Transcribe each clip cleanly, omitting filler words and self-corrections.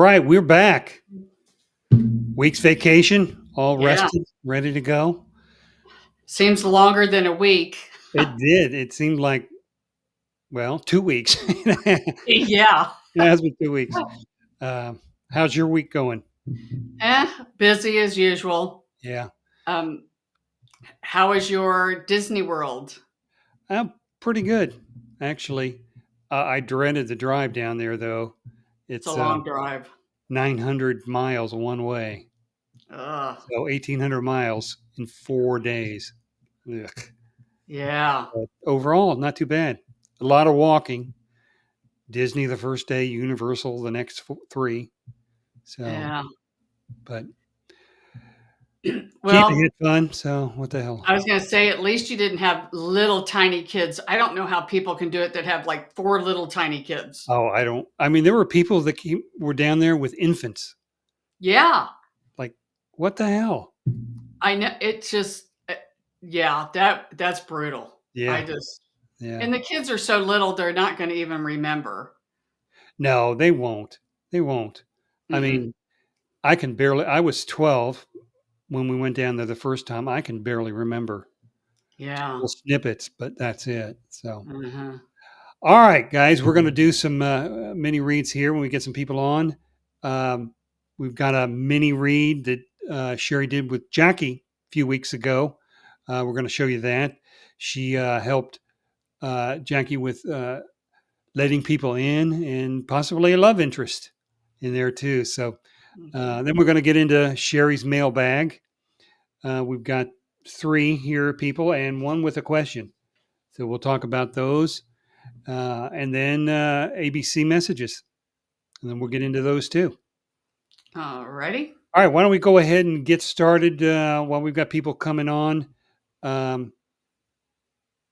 right, we're back. Week's vacation, all Yeah. rested, ready to go. Seems longer than a week. It did. It seemed like, well, 2 weeks. Yeah. It has been 2 weeks. How's your week going? Busy as usual. Yeah, Um, how is your Disney World? pretty good, actually. I dreaded the drive down there, though. It's a It's long drive. 900 miles one way, Ugh. so 1,800 miles in 4 days. Ugh. Yeah. But overall, not too bad. A lot of walking. Disney the first day, Universal the next three. So, Yeah. but camping Well, had fun. So what the hell? I was going to say, at least you didn't have little tiny kids. I don't know how people can do it that have like 4 little tiny kids. Oh, I don't. I mean, there were people that were down there with infants. Yeah. Like, what the hell? I know. It's just, yeah, that's brutal. I Yeah, just, yeah. and the kids are so little, they're not going to even remember. No, they won't. They won't. I Mm-mm. mean, I can barely. I was 12 when we went down there the first time. I can barely remember Yeah. little snippets, but that's it. So, Uh-huh. all right, guys, we're going to do some mini reads here when we get some people on. Um, we've got a mini read that Sherry did with Jackie a few weeks ago. We're going to show you that. She helped Jackie with letting people in and possibly a love interest in there too. So then we're going to get into Sherry's mailbag. We've got 3 here, people, and 1 with a question. So we'll talk about those. And then ABC messages. And then we'll get into those too. All righty. All right, why don't we go ahead and get started while we've got people coming on um,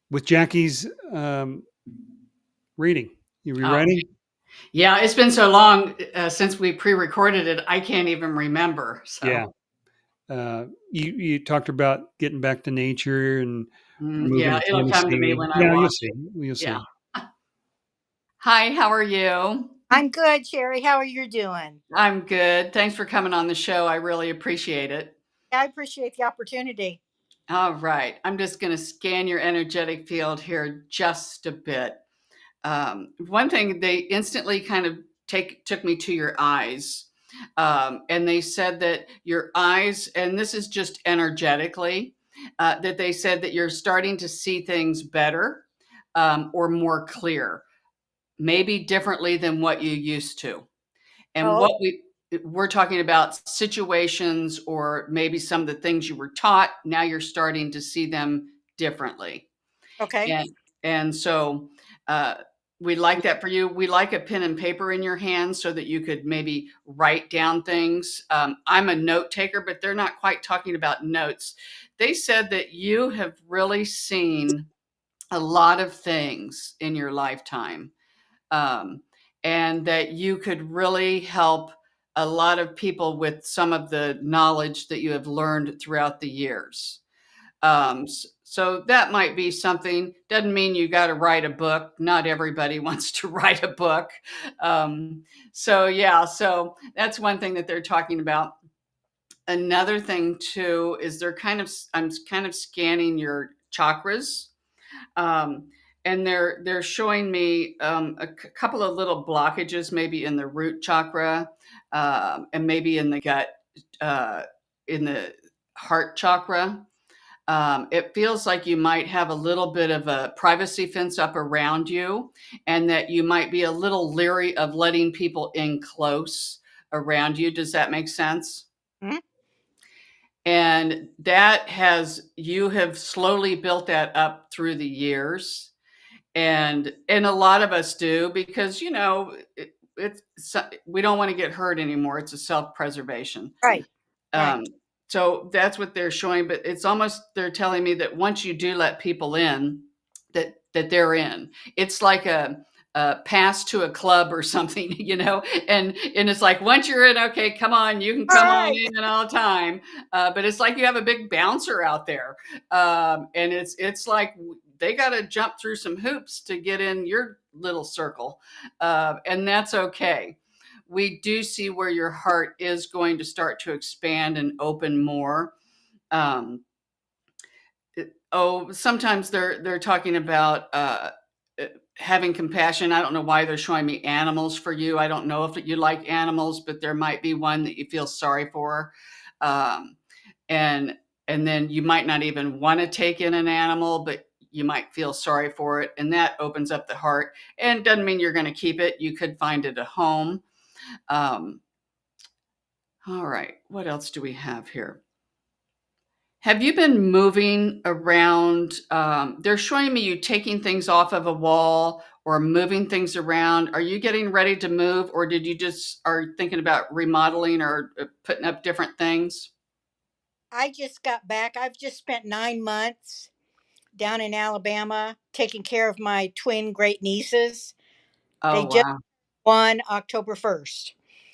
with Jackie's reading. You Okay. ready? Yeah, it's been so long since we pre-recorded it, I can't even remember. Yeah. So, You talked about getting back to nature and moving yeah, to it'll come to me Tennessee. when I Yeah, you'll want see. to. You'll Yeah. see. Hi, how are you? I'm good, Sherry. How are you doing? I'm good. Thanks for coming on the show. I really appreciate it. I appreciate the opportunity. All right. I'm just going to scan your energetic field here just a bit. One thing, they instantly kind of took me to your eyes. And they said that your eyes, and this is just energetically, that they said that you're starting to see things better or more clear, maybe differently than what you used to. And Oh, we're talking about situations or maybe some of the things you were taught. Now you're starting to see them differently. okay. And so uh, we like that for you. We like a pen and paper in your hand so that you could maybe write down things. I'm a note taker, but they're not quite talking about notes. They said that you have really seen a lot of things in your lifetime, um, and that you could really help a lot of people with some of the knowledge that you have learned throughout the years. So that might be something. Doesn't mean you got to write a book. Not everybody wants to write a book. So yeah, so that's one thing that they're talking about. Another thing too is I'm kind of scanning your chakras, um, and they're showing me couple of little blockages, maybe in the root chakra, and maybe in the gut, uh, in the heart chakra. It feels like you might have a little bit of a privacy fence up around you, and that you might be a little leery of letting people in close around you. Does that make sense? Mhm. And you have slowly built that up through the years. And a lot of us do, because we don't want to get hurt anymore. It's a self-preservation. Right, right. Um, so that's what they're showing, but it's almost, they're telling me that once you do let people in, that they're in. It's like a pass to a club or something, and it's like, once you're in, okay, come on, you can All come on right. in at all time. But it's like you have a big bouncer out there, and it's like they got to jump through some hoops to get in your little circle, and that's okay. we do see where your heart is going to start to expand and open more. Sometimes they're talking about having compassion. I don't know why they're showing me animals for you. I don't know if you like animals, but there might be one that you feel sorry for. Um, and and then you might not even want to take in an animal, but you might feel sorry for it, and that opens up the heart. And doesn't mean you're going to keep it. You could find it a home. Um, all right, what else do we have here? Have you been moving around? They're showing me you taking things off of a wall or moving things around. Are you getting ready to move, or did you just are thinking about remodeling or putting up different things? I just got back. I've just spent 9 months down in Alabama taking care of my twin great nieces. They Oh, just wow. won October 1st.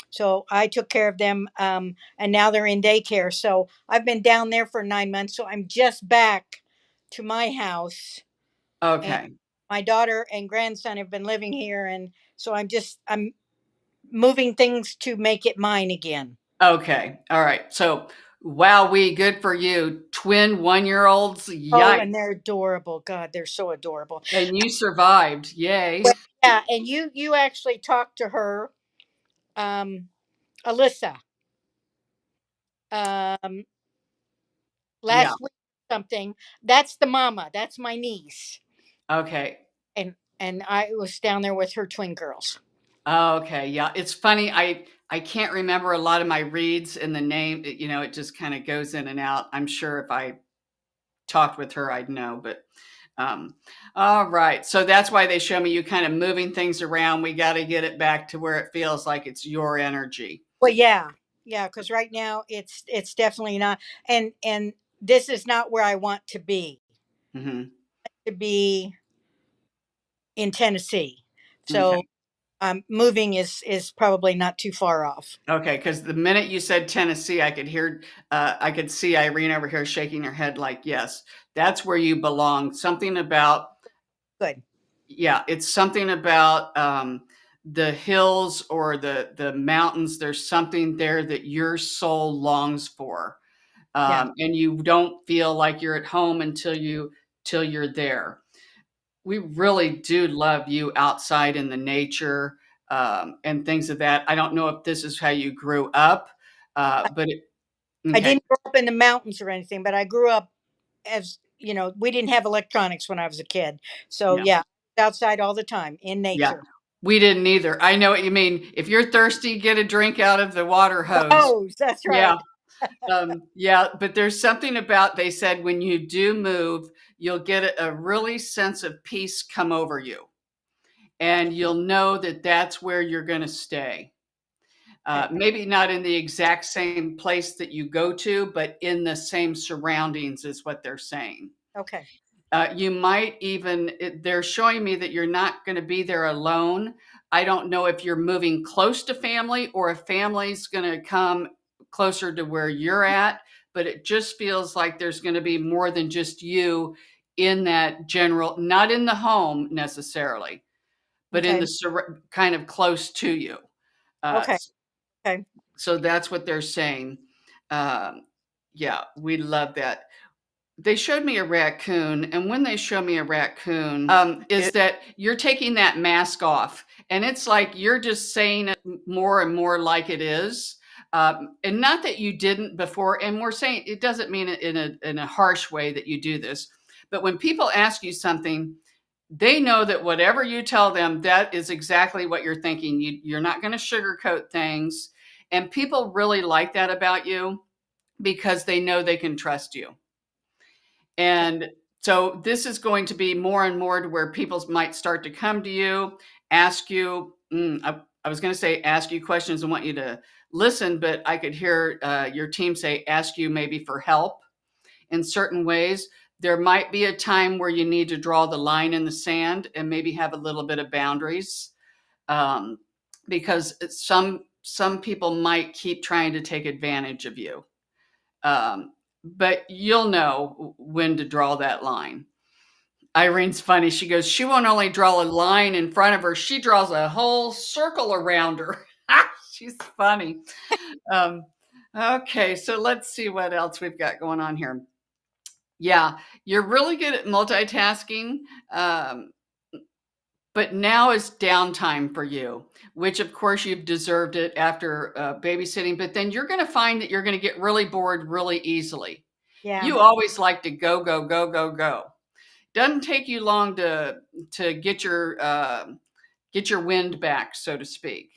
So I took care of them, and now they're in daycare. So I've been down there for 9 months. So I'm just back to my house, and Okay. my daughter and grandson have been living here. And so I'm moving things to make it mine again. Okay. All right. So, wow, good for you. Twin 1-year-olds. Oh, Yikes. and they're adorable. God, they're so adorable. And you survived. Yay. Well, yeah, and you actually talked to her, um, Alyssa, um, Yeah. last week. Something. That's the mama. That's my niece, Okay. and I was down there with her twin girls. Okay. Yeah. It's funny. I can't remember a lot of my reads and the name, it just kind of goes in and out. I'm sure if I talked with her, I'd know, but um all right. So that's why they show me you kind of moving things around. We got to get it back to where it feels like it's your energy. Well, yeah, yeah, because right now it's definitely not, and this is not where I want to be. Hmm. To be in Tennessee, so Okay. moving is probably not too far off. Okay, because the minute you said Tennessee, I could see Irene over here shaking her head like, yes, that's where you belong. Something about, Good. yeah, it's something about the hills or the mountains. There's something there that your soul longs for, Yeah. and you don't feel like you're at home till you're there. We really do love you outside in the nature, and things of that. I don't know if this is how you grew up, but I okay, didn't grow up in the mountains or anything, but I grew up as we didn't have electronics when I was a kid. So yeah, yeah, outside all the time in yeah. nature. We didn't either. I know what you mean. If you're thirsty, get a drink out of the water hose. Oh, that's Yeah, right. yeah. But there's something about they said when you do move, you'll get a really sense of peace come over you, and you'll know that that's where you're going to stay. Okay. Maybe not in the exact same place that you go to, but in the same surroundings is what they're saying. Okay. You might even, they're showing me that you're not going to be there alone. I don't know if you're moving close to family or if family's going to come closer to where you're at, but it just feels like there's going to be more than just you in that general, not in the home necessarily, but in Okay. the kind of close to you. Uh, Okay. Okay. so that's what they're saying. Um, yeah, we love that. They showed me a raccoon, and when they show me a raccoon, is that you're taking that mask off, and it's like you're just saying it more and more like it is. And not that you didn't before, and we're saying it doesn't mean it in a harsh way that you do this, but when people ask you something, they know that whatever you tell them, that is exactly what you're thinking. You're not going to sugarcoat things. And people really like that about you because they know they can trust you. And so this is going to be more and more to where people might start to come to you, ask you, I was going to say ask you questions and want you to listen, but I could hear your team say ask you maybe for help in certain ways. There might be a time where you need to draw the line in the sand and maybe have a little bit of boundaries, um, because some people might keep trying to take advantage of you. But you'll know when to draw that line. Irene's funny. She goes, she won't only draw a line in front of her, she draws a whole circle around her. She's funny. Um, okay, so let's see what else we've got going on here. Yeah, you're really good at multitasking. Um, but now is downtime for you, which of course you've deserved it after babysitting. But then you're going to find that you're going to get really bored really easily. Yeah. You always like to go, go, go, go, go. Doesn't take you long to get your wind back, so to speak.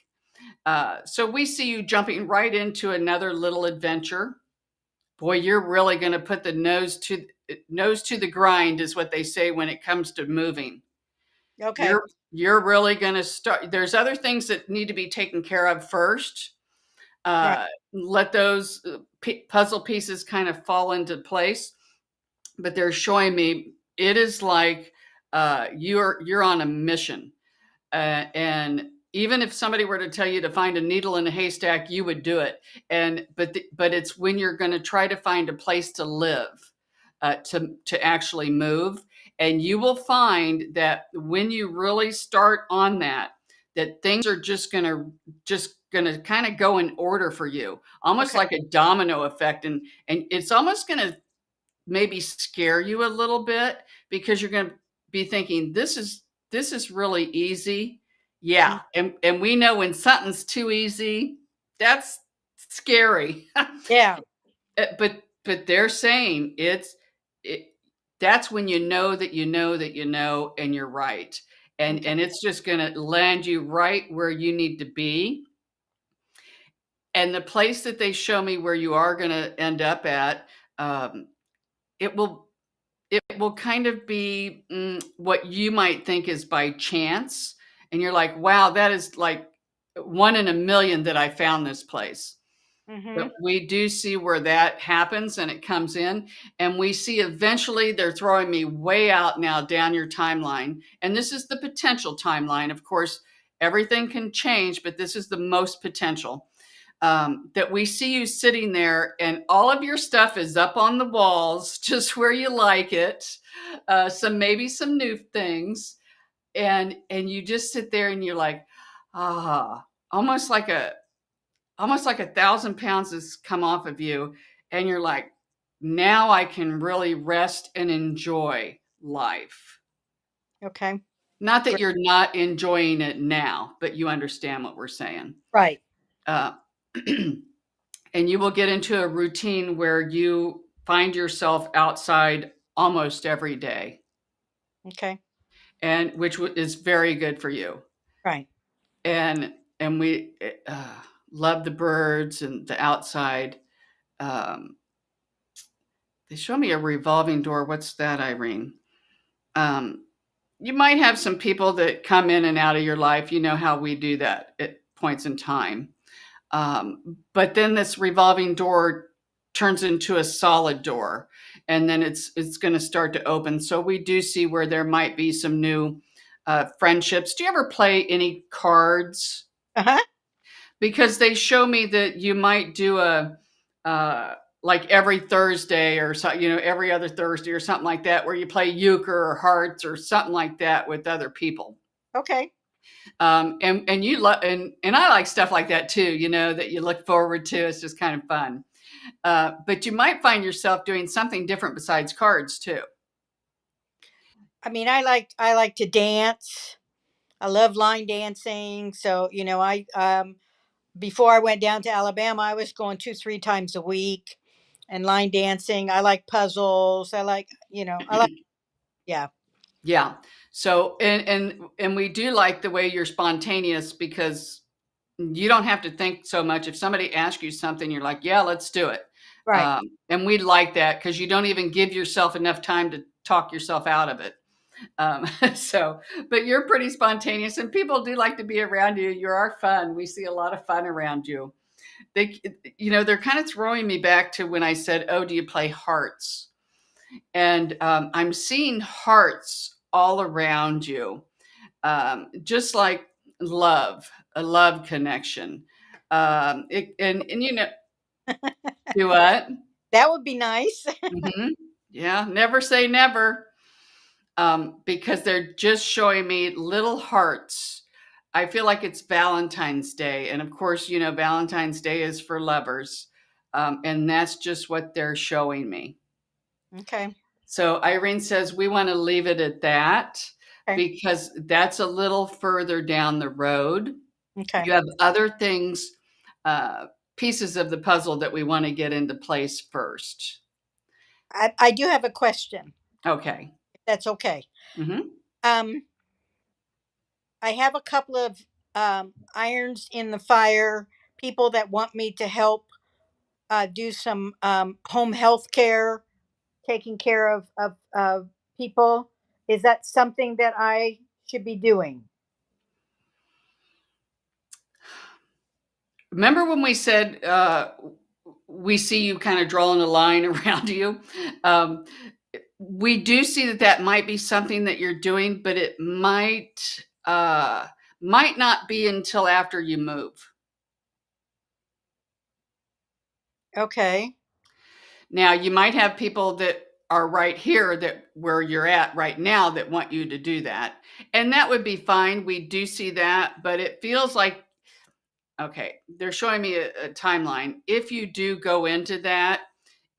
So we see you jumping right into another little adventure. Boy, you're really going to put the nose to the grind, is what they say when it comes to moving. Okay. You're really going to start. There's other things that need to be taken care of first. Right. Let those puzzle pieces kind of fall into place. But they're showing me it is like you're on a mission, and even if somebody were to tell you to find a needle in a haystack, you would do it. But it's when you're going to try to find a place to live, to actually move, and you will find that when you really start on that, that things are just gonna kind of go in order for you, almost Okay. like a domino effect, and it's almost gonna maybe scare you a little bit because you're going to be thinking this is really easy. Mm. Yeah, and we know when something's too easy, that's scary. Yeah. But they're saying it that's when you know that you know that you know and you're right. Okay. And it's just going to land you right where you need to be. And the place that they show me where you are going to end up at, um, it will kind of be what you might think is by chance. And you're like, wow, that is like one in a million that I found this place. But Mm-hmm. we do see where that happens and it comes in. And we see eventually they're throwing me way out now down your timeline. And this is the potential timeline. Of course, everything can change, but this is the most potential. That we see you sitting there and all of your stuff is up on the walls, just where you like it. Maybe some new things. And you just sit there and you're like, ah, almost like almost like 1,000 pounds has come off of you. And you're like, now I can really rest and enjoy life. Okay. Not that Great. you're not enjoying it now, but you understand what we're saying. Right. Uh, and you will get into a routine where you find yourself outside almost every day, Okay. and which is very good for you. Right. And we love the birds and the outside. Um, they show me a revolving door. What's that, Irene? Um, you might have some people that come in and out of your life. You know how we do that at points in time. But then this revolving door turns into a solid door, and then it's going to start to open. So we do see where there might be some new friendships. Do you ever play any cards? Uh-huh. Because they show me that you might do a like every Thursday or so, every other Thursday or something like that, where you play euchre or hearts or something like that with other people. Okay. And you love and I like stuff like that too, that you look forward to. It's just kind of fun. But you might find yourself doing something different besides cards too. I mean, I like to dance. I love line dancing. So, I before I went down to Alabama, I was going 2, 3 times a week and line dancing. I like puzzles. Yeah. Yeah. So and we do like the way you're spontaneous, because you don't have to think so much. If somebody asks you something, you're like, yeah, let's do it. Right. And we like that because you don't even give yourself enough time to talk yourself out of it. Um, but you're pretty spontaneous, and people do like to be around you. You are fun. We see a lot of fun around you. They're kind of throwing me back to when I said, "Oh, do you play hearts?" And I'm seeing hearts all around you, just like love, a love connection. And do what? That would be nice. Hmm. Yeah, never say never. Because they're just showing me little hearts I feel like it's Valentine's Day. And of course, Valentine's Day is for lovers. And that's just what they're showing me. Okay. So Irene says we want to leave it at that Okay. because that's a little further down the road. Okay. You have other things, pieces of the puzzle that we want to get into place first. I do have a question. Okay. If that's okay. Mm-hmm. I have a couple of irons in the fire, people that want me to help do some home health care, taking care of people. Is that something that I should be doing? Remember when we said we see you kind of drawing a line around you? We do see that might be something that you're doing, but it might not be until after you move. Okay. Now, you might have people that are right here that where you're at right now that want you to do that. And that would be fine. We do see that, but it feels like, okay, they're showing me a timeline. If you do go into that,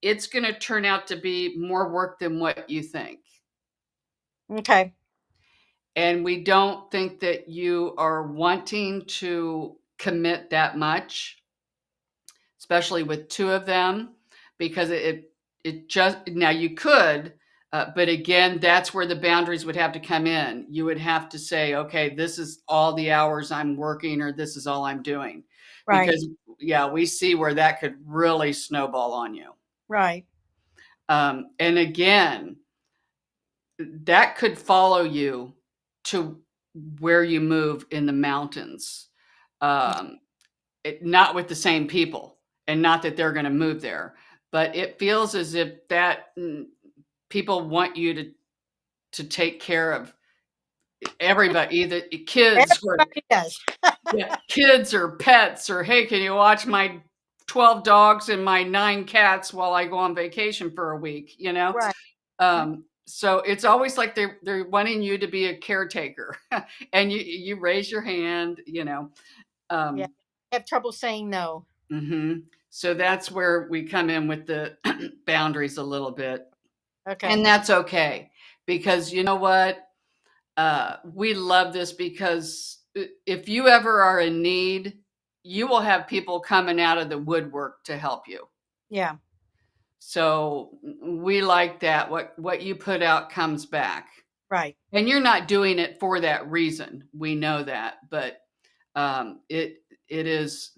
it's going to turn out to be more work than what you think. Okay. And we don't think that you are wanting to commit that much, especially with two of them, because it just, now you could, but again, that's where the boundaries would have to come in. You would have to say, okay, this is all the hours I'm working, or this is all I'm doing. Right. Because yeah, we see where that could really snowball on you. Right. And again, that could follow you to where you move in the mountains. Not with the same people, and not that they're going to move there, but it feels as if that people want you to take care of everybody, either kids or Everybody does. yeah, kids or pets, or hey, can you watch my 12 dogs and my 9 cats while I go on vacation for a week? Right. So it's always like they're wanting you to be a caretaker, and you raise your hand. Yeah. I have trouble saying no. Mm-hmm. So that's where we come in with the boundaries a little bit. Okay. And that's okay, because you know what? We love this, because if you ever are in need, you will have people coming out of the woodwork to help you. Yeah. So we like that. What you put out comes back. Right. And you're not doing it for that reason. We know that, but it is.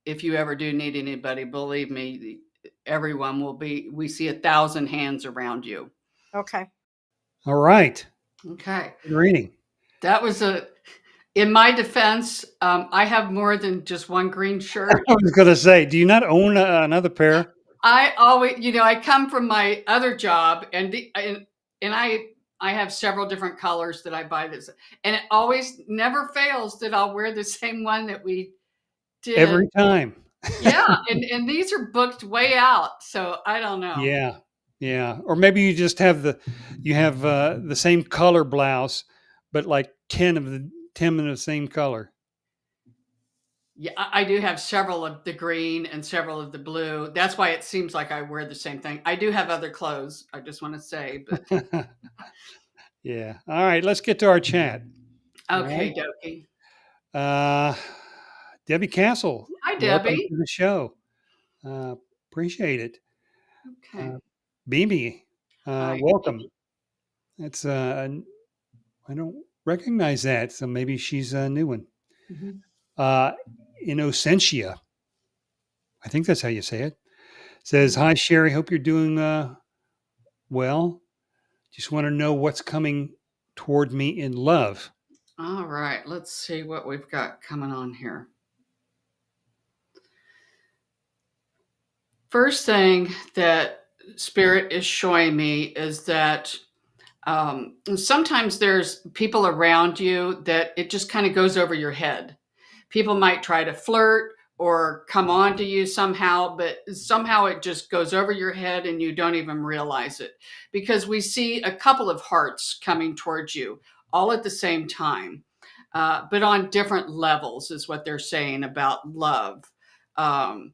If you ever do need anybody, believe me, everyone will be. We see 1,000 hands around you. Okay. All right. Okay. Good reading. That was in my defense, I have more than just one green shirt. I was going to say, do you not own another pair? I always, I come from my other job, and I have several different colors that I buy this, and it always never fails that I'll wear the same one that we did Every time. Yeah, and these are booked way out, so I don't know. Yeah. Yeah. Or maybe you just have the same color blouse, but like 10 in the same color. Yeah, I do have several of the green and several of the blue. That's why it seems like I wear the same thing. I do have other clothes, I just want to say, but Yeah. All right. Let's get to our chat. okay, Right. dokie. Debbie Castle. Hi, Welcome Debbie. to the show. Appreciate it. Okay. Bibi, Hi. welcome. It's I don't recognize that, so maybe she's a new one. Mhm. Innocentia, I think that's how you say it. Says, "Hi Sherry, hope you're doing well. Just want to know what's coming toward me in love." All right, let's see what we've got coming on here. First thing that Spirit is showing me is that sometimes there's people around you that it just kind of goes over your head. People might try to flirt or come on to you somehow, but somehow it just goes over your head and you don't even realize it, because we see a couple of hearts coming towards you all at the same time. but on different levels is what they're saying about love. Um,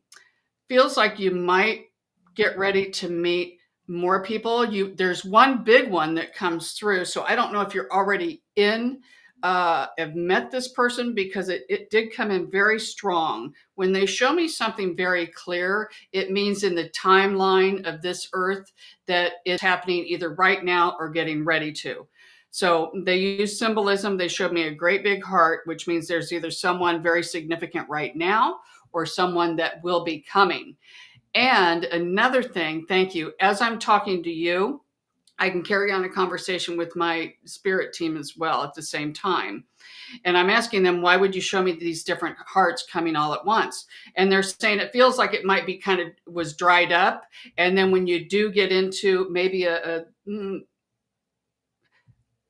Feels like you might get ready to meet more people. There's one big one that comes through. So I don't know if you're already have met this person, because it did come in very strong. When they show me something very clear, it means in the timeline of this earth that it's happening either right now or getting ready to. So they use symbolism. They showed me a great big heart, which means there's either someone very significant right now or someone that will be coming. And another thing, thank you, as I'm talking to you, I can carry on a conversation with my spirit team as well at the same time. And I'm asking them, why would you show me these different hearts coming all at once? And they're saying it feels like it might be kind of was dried up. And then when you do get into maybe I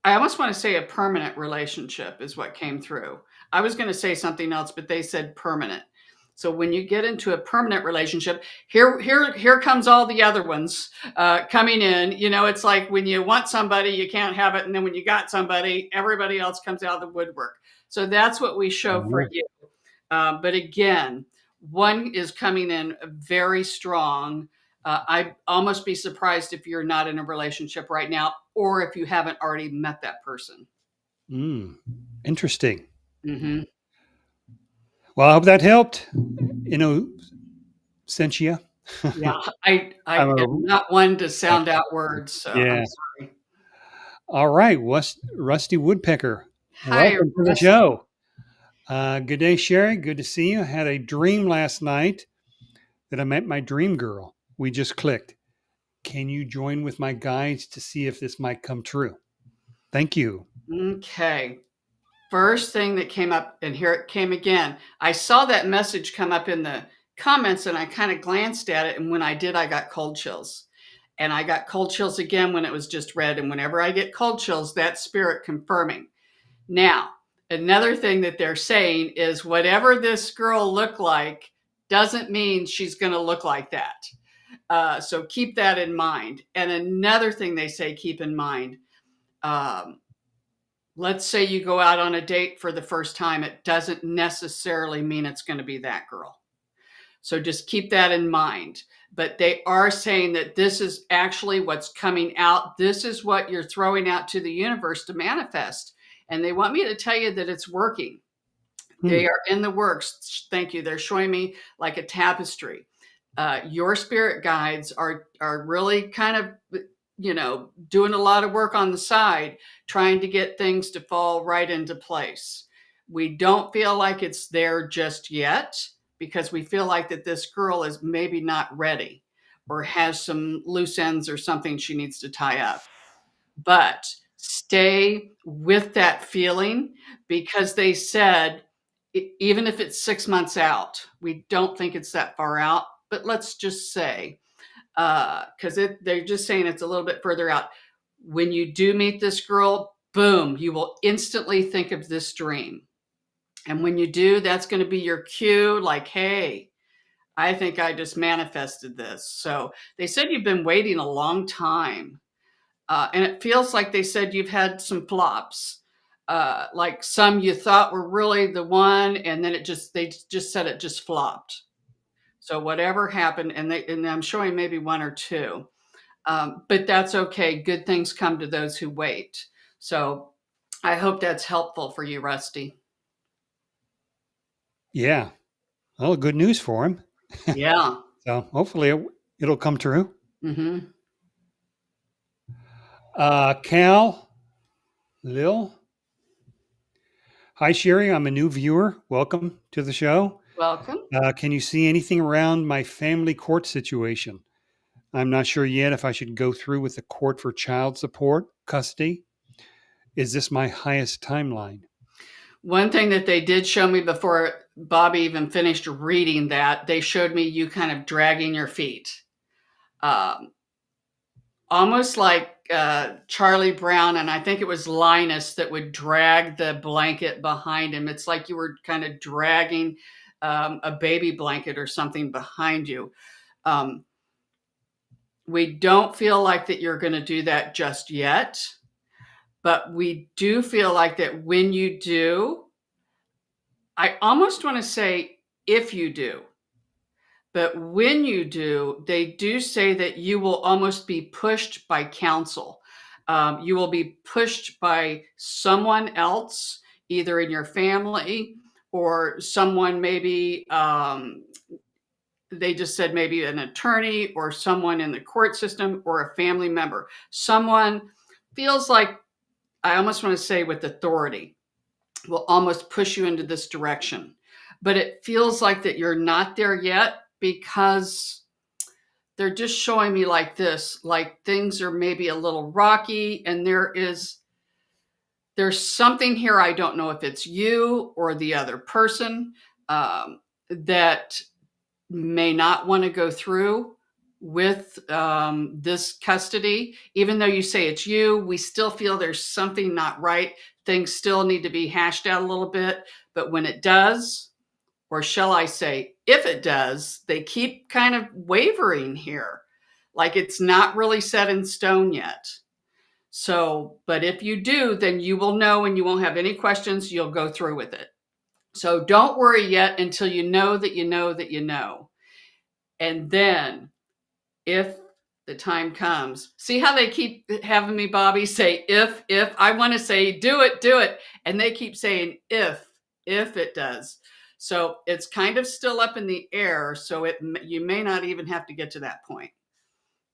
almost want to say a permanent relationship is what came through. I was going to say something else, but they said permanent. So when you get into a permanent relationship, here comes all the other ones coming in. You know, it's like when you want somebody, you can't have it, and then when you got somebody, everybody else comes out of the woodwork. So that's what we show for you. But again, one is coming in very strong. I'd almost be surprised if you're not in a relationship right now, or if you haven't already met that person. Interesting. Mm-hmm. Well, I hope that helped. Sentia. Yeah, I am not one to sound out words, so Yeah. I'm sorry. All right, Rusty Woodpecker. Hi, Welcome to the Rusty. show. Good day, Sherry. Good to see you. I had a dream last night that I met my dream girl. We just clicked. Can you join with my guides to see if this might come true? Thank you. Okay. First thing that came up, and here it came again. I saw that message come up in the comments, and I kind of glanced at it. And when I did, I got cold chills. And I got cold chills again when it was just read. And whenever I get cold chills, that's spirit confirming. Now, another thing that they're saying is whatever this girl looked like doesn't mean she's going to look like that. So keep that in mind. And another thing they say, keep in mind, let's say you go out on a date for the first time, it doesn't necessarily mean it's going to be that girl. So just keep that in mind. But they are saying that this is actually what's coming out. This is what you're throwing out to the universe to manifest. And they want me to tell you that it's working. They are in the works. Thank you. They're showing me like a tapestry. Your spirit guides are really kind of, doing a lot of work on the side, trying to get things to fall right into place. We don't feel like it's there just yet, because we feel like that this girl is maybe not ready or has some loose ends or something she needs to tie up. But stay with that feeling, because they said, even if it's 6 months out, we don't think it's that far out, but let's just say, because they're just saying it's a little bit further out. When you do meet this girl, boom, you will instantly think of this dream. And when you do, that's going to be your cue, like, hey, I think I just manifested this. So they said you've been waiting a long time. And it feels like they said you've had some flops. Like some you thought were really the one, and then they just said it just flopped. So whatever happened, and I'm showing maybe one or two, but that's okay. Good things come to those who wait. So I hope that's helpful for you, Rusty. Yeah. Well, good news for him. Yeah. So hopefully it'll come true. Mm-hmm. Cal, Lil. Hi, Sherry. I'm a new viewer. Welcome to the show. Welcome. Can you see anything around my family court situation? I'm not sure yet if I should go through with the court for child support, custody. Is this my highest timeline? One thing that they did show me before Bobby even finished reading that, they showed me you kind of dragging your feet. Almost like Charlie Brown, and I think it was Linus that would drag the blanket behind him. It's like you were kind of dragging a baby blanket or something behind you. We don't feel like that you're going to do that just yet. But we do feel like that when you do, I almost want to say if you do, but when you do, they do say that you will almost be pushed by counsel. You will be pushed by someone else, either in your family or someone maybe, they just said maybe an attorney or someone in the court system or a family member. Someone feels like, I almost want to say with authority, will almost push you into this direction. But it feels like that you're not there yet because they're just showing me like this, like things are maybe a little rocky and there's something here. I don't know if it's you or the other person that may not want to go through with this custody. Even though you say it's you, we still feel there's something not right. Things still need to be hashed out a little bit. But when it does, or shall I say, if it does, they keep kind of wavering here. Like it's not really set in stone yet. So, but if you do, then you will know and you won't have any questions. You'll go through with it. So don't worry yet until you know that you know that you know. And then if the time comes, see how they keep having me, Bobby, say if I want to say do it. And they keep saying if it does. So it's kind of still up in the air. So you may not even have to get to that point.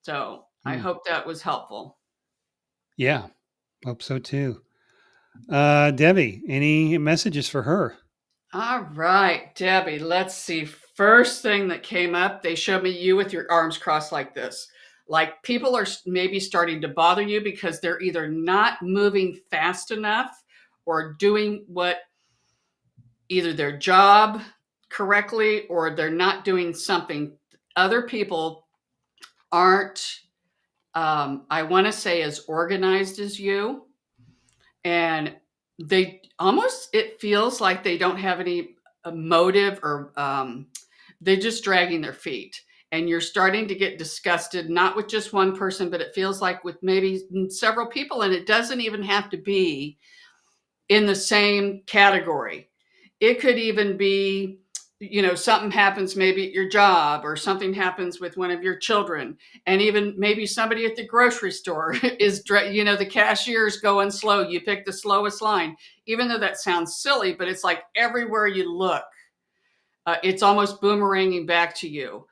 So I hope that was helpful. Yeah, hope so too. Debbie, any messages for her? All right, Debbie, let's see. First thing that came up, they showed me you with your arms crossed like this. Like people are maybe starting to bother you because they're either not moving fast enough or doing what either their job correctly or they're not doing something. Other people aren't, I want to say, as organized as you. And they almost, it feels like they don't have any motive or they're just dragging their feet. And you're starting to get disgusted, not with just one person, but it feels like with maybe several people. And it doesn't even have to be in the same category. It could even be, something happens maybe at your job or something happens with one of your children. And even maybe somebody at the grocery store is, the cashier's going slow. You pick the slowest line, even though that sounds silly, but it's like everywhere you look, it's almost boomeranging back to you.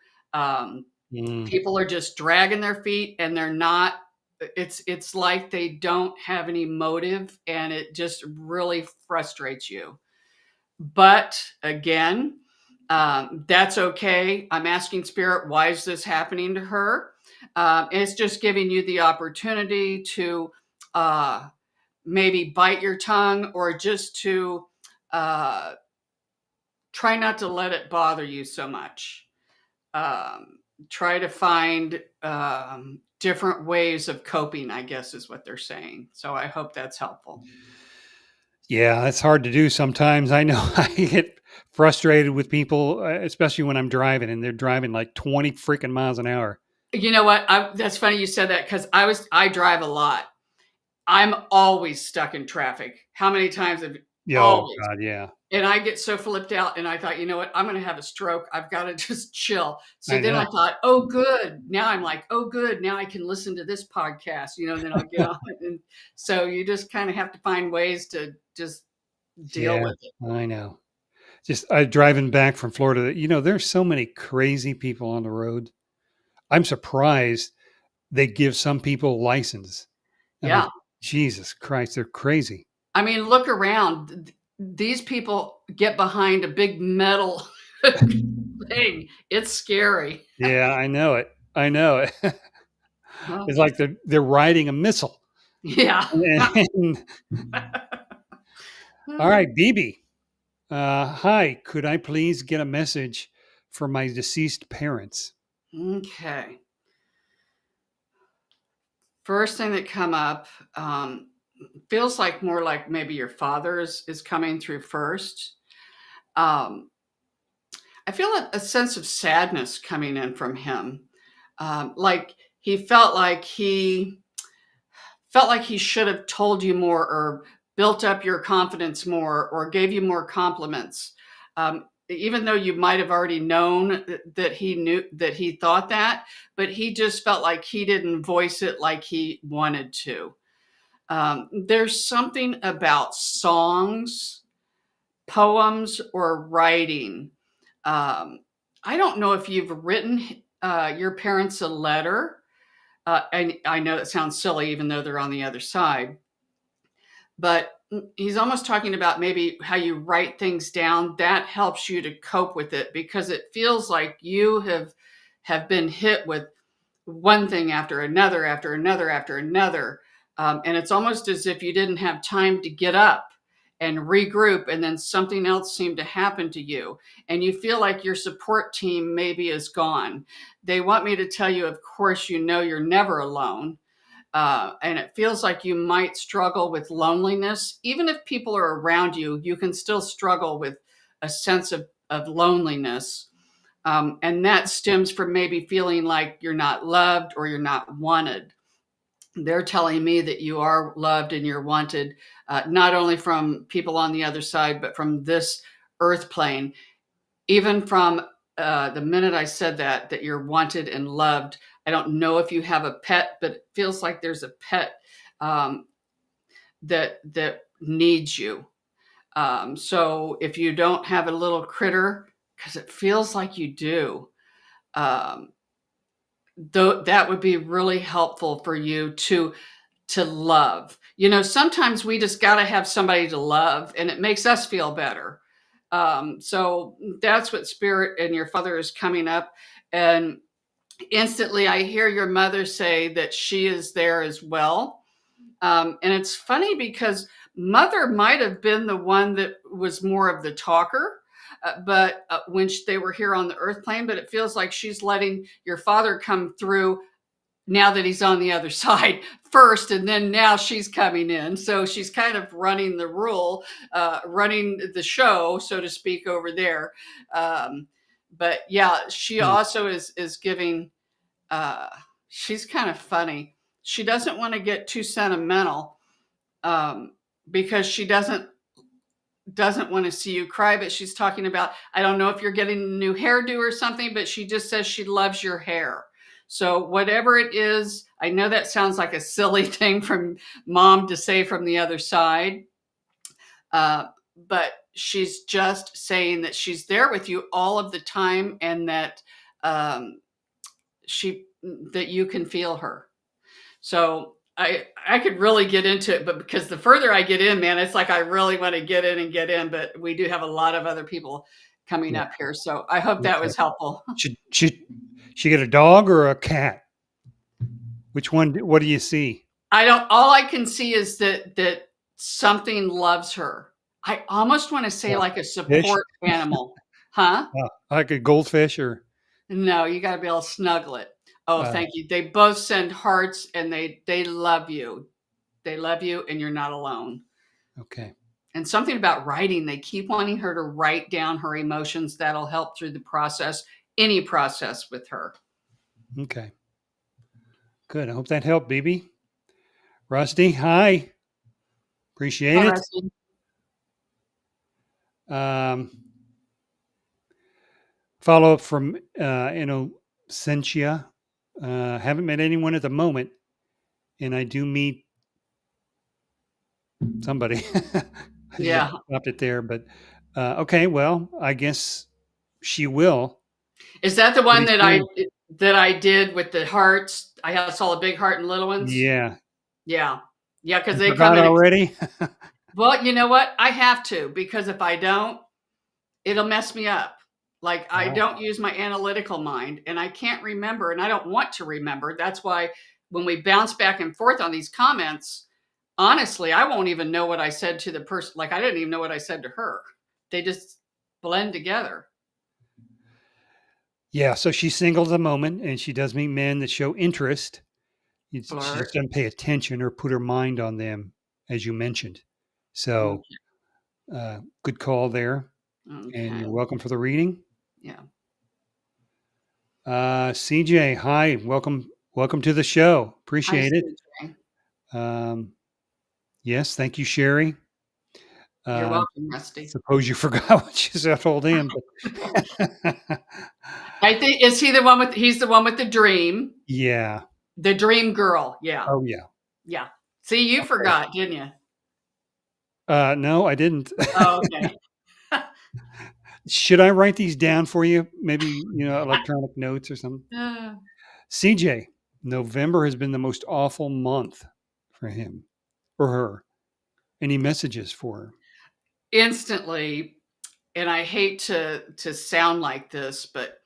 People are just dragging their feet and they're not, it's like they don't have any motive and it just really frustrates you. But again, that's okay. I'm asking Spirit, why is this happening to her? It's just giving you the opportunity to maybe bite your tongue or just to try not to let it bother you so much. Try to find different ways of coping, I guess is what they're saying. So I hope that's helpful. Yeah, it's hard to do sometimes. I know I get frustrated with people, especially when I'm driving and they're driving like 20 freaking miles an hour. You know what? That's funny you said that because I drive a lot. I'm always stuck in traffic. How many times have Oh always? God, yeah. And I get so flipped out and I thought, you know what? I'm going to have a stroke. I've got to just chill. So I then I know. thought, oh, good. Now I'm like, oh, good. Now I can listen to this podcast, then I'll get on it. And so you just kind of have to find ways to just deal Yeah, with it. I know. Just driving back from Florida, there's so many crazy people on the road. I'm surprised they give some people license. I mean, Yeah. Jesus Christ, they're crazy. I mean, look around. These people get behind a big metal thing. It's scary. Yeah, I know it. I know it. Huh? It's like they're riding a missile. Yeah. And- all right, BB. Hi, could I please get a message for my deceased parents? Okay. First thing that come up feels like more like maybe your father is coming through first. Um, I feel a sense of sadness coming in from him. Like he felt like he felt like he should have told you more or built up your confidence more or gave you more compliments. Even though you might have already known that he thought that, but he just felt like he didn't voice it like he wanted to. There's something about songs, poems, or writing. I don't know if you've written your parents a letter. And I know it sounds silly, even though they're on the other side, but he's almost talking about maybe how you write things down. That helps you to cope with it, because it feels like you have been hit with one thing after another, after another, after another. And it's almost as if you didn't have time to get up and regroup, and then something else seemed to happen to you. And you feel like your support team maybe is gone. They want me to tell you, of course, you know you're never alone. And it feels like you might struggle with loneliness. Even if people are around you, you can still struggle with a sense of loneliness. And that stems from maybe feeling like you're not loved or you're not wanted. They're telling me that you are loved and you're wanted, not only from people on the other side, but from this earth plane. Even from the minute I said that you're wanted and loved. I don't know if you have a pet, but it feels like there's a pet that needs you. So if you don't have a little critter, because it feels like you do, that would be really helpful for you to love. Sometimes we just got to have somebody to love, and it makes us feel better. So that's what spirit and your father is coming up. And instantly I hear your mother say that she is there as well. And it's funny because mother might have been the one that was more of the talker, but when they were here on the earth plane, but it feels like she's letting your father come through now that he's on the other side first, and then now she's coming in. So she's kind of running the running the show, so to speak, over there. But yeah, she also is giving, she's kind of funny. She doesn't want to get too sentimental, because she doesn't want to see you cry, but she's talking about, I don't know if you're getting a new hairdo or something, but she just says she loves your hair. So whatever it is, I know that sounds like a silly thing from mom to say from the other side, but she's just saying that she's there with you all of the time, and that that you can feel her. So I could really get into it, but because the further I get in, man, it's like I really want to get in, but we do have a lot of other people coming up here. So I hope that was helpful. Should she get a dog or a cat? Which one? What do you see? All I can see is that something loves her. I almost want to say like a support animal. Huh? Like a goldfish or? No, you got to be able to snuggle it. Oh, thank you. They both send hearts, and they love you. They love you, and you're not alone. Okay. And something about writing, they keep wanting her to write down her emotions. That'll help through the process, any process with her. Okay. Good. I hope that helped, BB. Rusty, hi. Appreciate it. Rusty. Follow up from Innocentia. Haven't met anyone at the moment, and I do meet somebody. Yeah. Stopped it there, but okay. Well, I guess she will. Is that the one that I did with the hearts? I saw a big heart and little ones. Yeah. Yeah. Yeah. Because they come in already. Well, you know what? I have to, because if I don't, it'll mess me up. Like I don't use my analytical mind, and I can't remember, and I don't want to remember. That's why when we bounce back and forth on these comments, honestly, I won't even know what I said to the person. Like I didn't even know what I said to her. They just blend together. Yeah. So she's single at the moment, and she does meet men that show interest. She just doesn't pay attention or put her mind on them, as you mentioned. So good call there. Okay. And you're welcome for the reading. Yeah. CJ, hi. Welcome to the show. Appreciate it. Um, yes, thank you, Shari. You're Uh, welcome, Rusty. suppose you forgot what you said, told him. But I think is he the one with he's the one with the dream. yeah. The dream girl. Yeah. Oh, yeah. Yeah. See, you Okay. forgot, didn't you? No, I didn't. Oh, okay. Should I write these down for you? Maybe, electronic notes or something. CJ, November has been the most awful month for him or her. Any messages for her? Instantly, and I hate to sound like this, but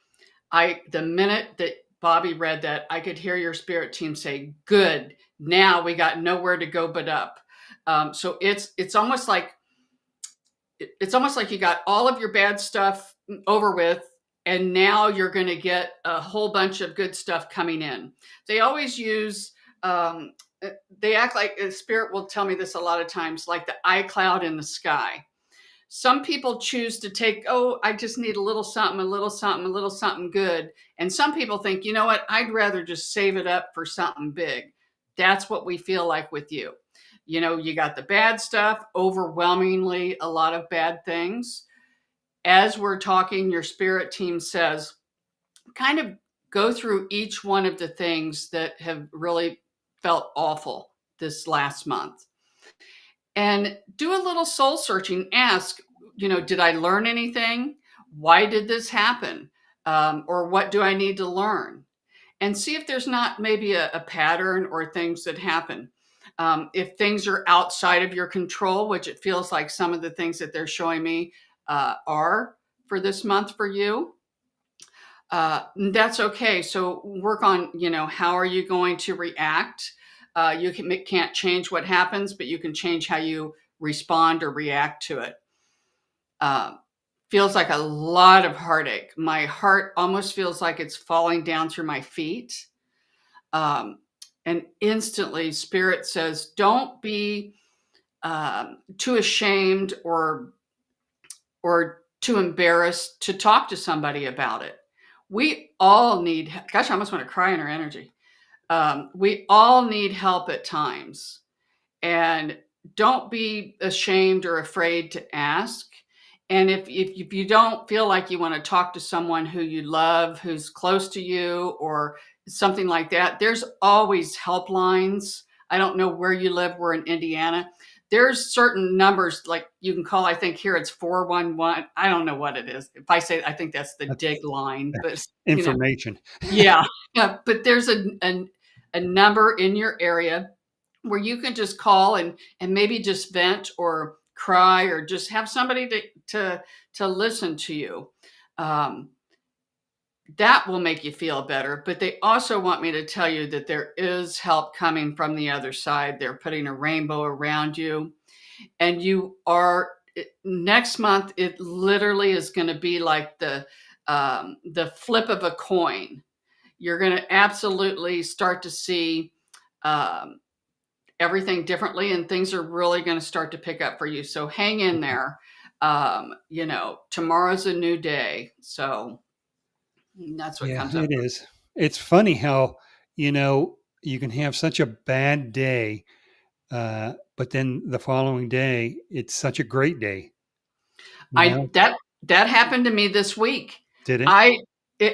the minute that Bobby read that, I could hear your spirit team say, "Good. Now we got nowhere to go but up." So it's almost like you got all of your bad stuff over with, and now you're going to get a whole bunch of good stuff coming in. They always use they act like spirit will tell me this a lot of times, like the iCloud in the sky. Some people choose to take, oh, I just need a little something, a little something, a little something good. And some people think, you know what, I'd rather just save it up for something big. That's what we feel like with you. You got the bad stuff, overwhelmingly a lot of bad things. As we're talking, your spirit team says, kind of go through each one of the things that have really felt awful this last month and do a little soul searching. Ask, did I learn anything? Why did this happen? Or what do I need to learn? And see if there's not maybe a pattern or things that happen. If things are outside of your control, which it feels like some of the things that they're showing me are for this month for you, that's okay. So work on, how are you going to react? You can't change what happens, but you can change how you respond or react to it. Feels like a lot of heartache. My heart almost feels like it's falling down through my feet. And instantly, Spirit says, don't be too ashamed or too embarrassed to talk to somebody about it. We all need, gosh, I almost want to cry in her energy. We all need help at times. And don't be ashamed or afraid to ask. And if you don't feel like you want to talk to someone who you love, who's close to you, or something like that, there's always helplines. I don't know where you live. We're in Indiana. There's certain numbers like you can call. I think here it's 411. I don't know what it is. If I say, I think that's the dig line, but Information. yeah, yeah. But there's a number in your area where you can just call and maybe just vent or cry or just have somebody to listen to you. That will make you feel better. But they also want me to tell you that there is help coming from the other side. They're putting a rainbow around you, and you are next month. It literally is going to be like the flip of a coin. You're going to absolutely start to see everything differently, and things are really going to start to pick up for you. So hang in there. Tomorrow's a new day. So that's what Yeah, comes up. it is. It's funny how, you can have such a bad day, but then the following day, it's such a great day. That happened to me this week. Did it?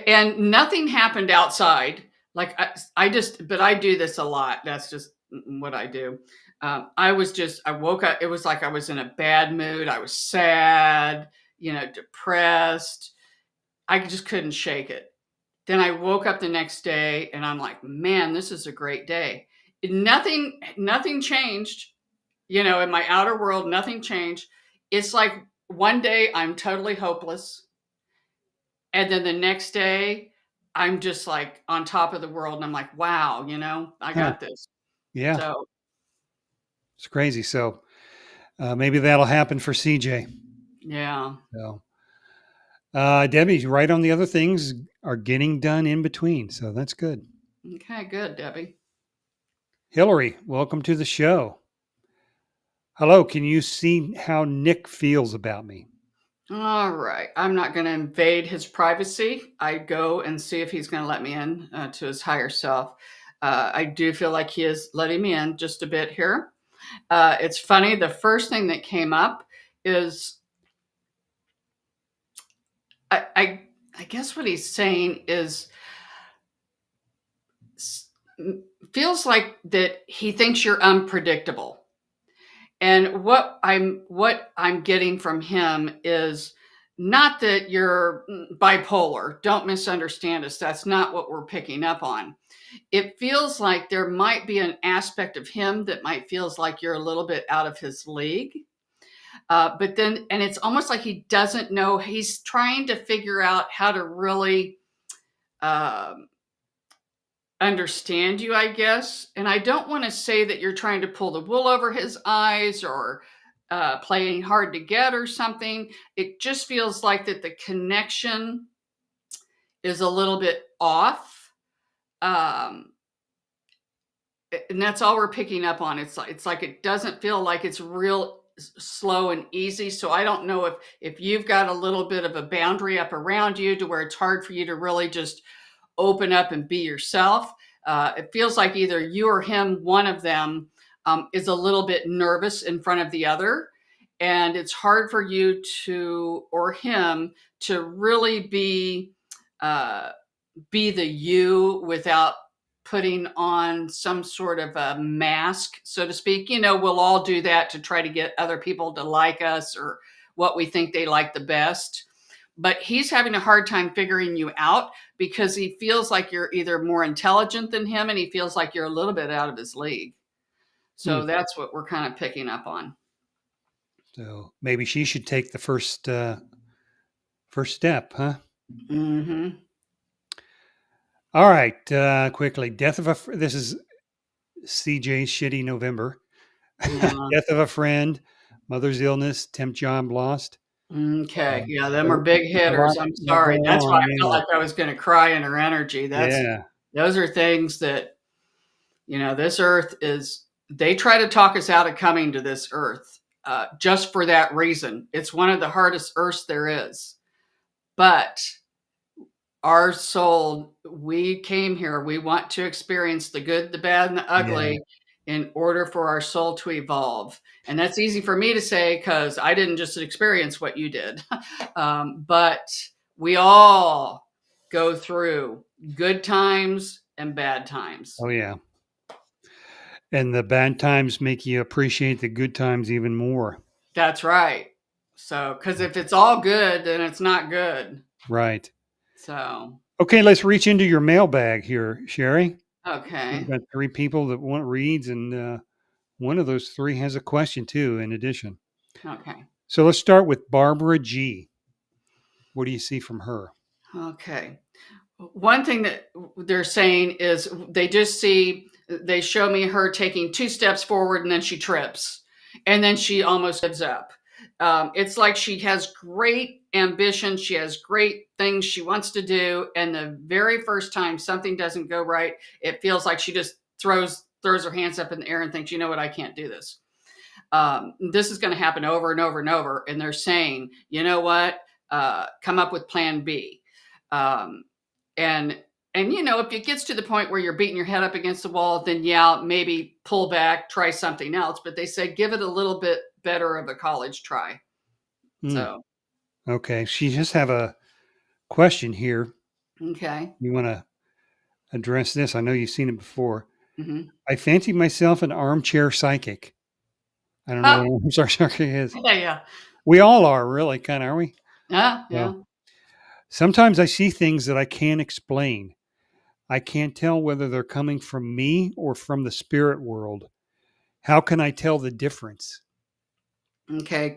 And nothing happened outside. Like but I do this a lot. That's just what I do. I woke up. It was like I was in a bad mood. I was sad, depressed. I just couldn't shake it. Then I woke up the next day and I'm like, man, this is a great day. Nothing changed, in my outer world, nothing changed. It's like one day I'm totally hopeless. And then the next day I'm just like on top of the world. And I'm like, wow, I Huh. got this. Yeah, So it's crazy. So maybe that'll happen for CJ. yeah. So, Debbie's right on the other things are getting done in between. So that's good. Okay, good, Debbie. Hillary, welcome to the show. Hello, can you see how Nick feels about me? All right. I'm not going to invade his privacy. I go and see if he's going to let me in to his higher self. I do feel like he is letting me in just a bit here. It's funny. The first thing that came up is I guess what he's saying is feels like that he thinks you're unpredictable. And what I'm getting from him is not that you're bipolar. Don't misunderstand us. That's not what we're picking up on. It feels like there might be an aspect of him that might feels like you're a little bit out of his league. But then, and it's almost like he doesn't know. He's trying to figure out how to really um, understand you, I guess. And I don't want to say that you're trying to pull the wool over his eyes or playing hard to get or something. It just feels like that the connection is a little bit off. Um, and that's all we're picking up on. It's like it doesn't feel like it's real slow and easy. So I don't know if you've got a little bit of a boundary up around you to where it's hard for you to really just open up and be yourself. It feels like either you or him, one of them, is a little bit nervous in front of the other. And it's hard for you to, or him, to really be the you without putting on some sort of a mask, so to speak. You know, we'll all do that to try to get other people to like us or what we think they like the best. But he's having a hard time figuring you out because he feels like you're either more intelligent than him and he feels like you're a little bit out of his league. So that's what we're kind of picking up on. So maybe she should take the first step, huh? Mm-hmm. All right, quickly. This is CJ's shitty November. Yeah. Death of a friend, mother's illness, temp job lost. Okay. Yeah, them are big A hitters. lot, I'm lot sorry. going That's why on, I felt yeah. like I was going to cry in her energy. Yeah. Those are things that, you know, this earth is, they try to talk us out of coming to this earth just for that reason. It's one of the hardest earths there is. But our soul, we came here, we want to experience the good, the bad, and the ugly in order for our soul to evolve. And that's easy for me to say because I didn't just experience what you did. But we all go through good times and bad times. Oh, yeah. And the bad times make you appreciate the good times even more. That's right. So, because if it's all good, then it's not good. Right. So, Okay, let's reach into your mailbag here, Shari. okay. We've got 3 people that want reads, and one of those 3 has a question too, in addition. Okay. So let's start with Barbara G. What do you see from her? Okay. One thing that they're saying is they show me her taking 2 steps forward and then she trips and then she almost gives up. It's like she has great ambition. She has great things she wants to do. And the very first time something doesn't go right, it feels like she just throws her hands up in the air and thinks, you know what, I can't do this. This is going to happen over and over and over. And they're saying, you know what, come up with plan B. And you know, if it gets to the point where you're beating your head up against the wall, then yeah, maybe pull back, try something else. But they say give it a little bit better of a college try. So okay, she just have a question here. okay. You want to address this? I know you've seen it before. Mm-hmm. I fancy myself an armchair psychic. I don't know what an armchair psychic is. Yeah. We all are, really, kind of, are we? Yeah. Sometimes I see things that I can't explain. I can't tell whether they're coming from me or from the spirit world. How can I tell the difference? Okay.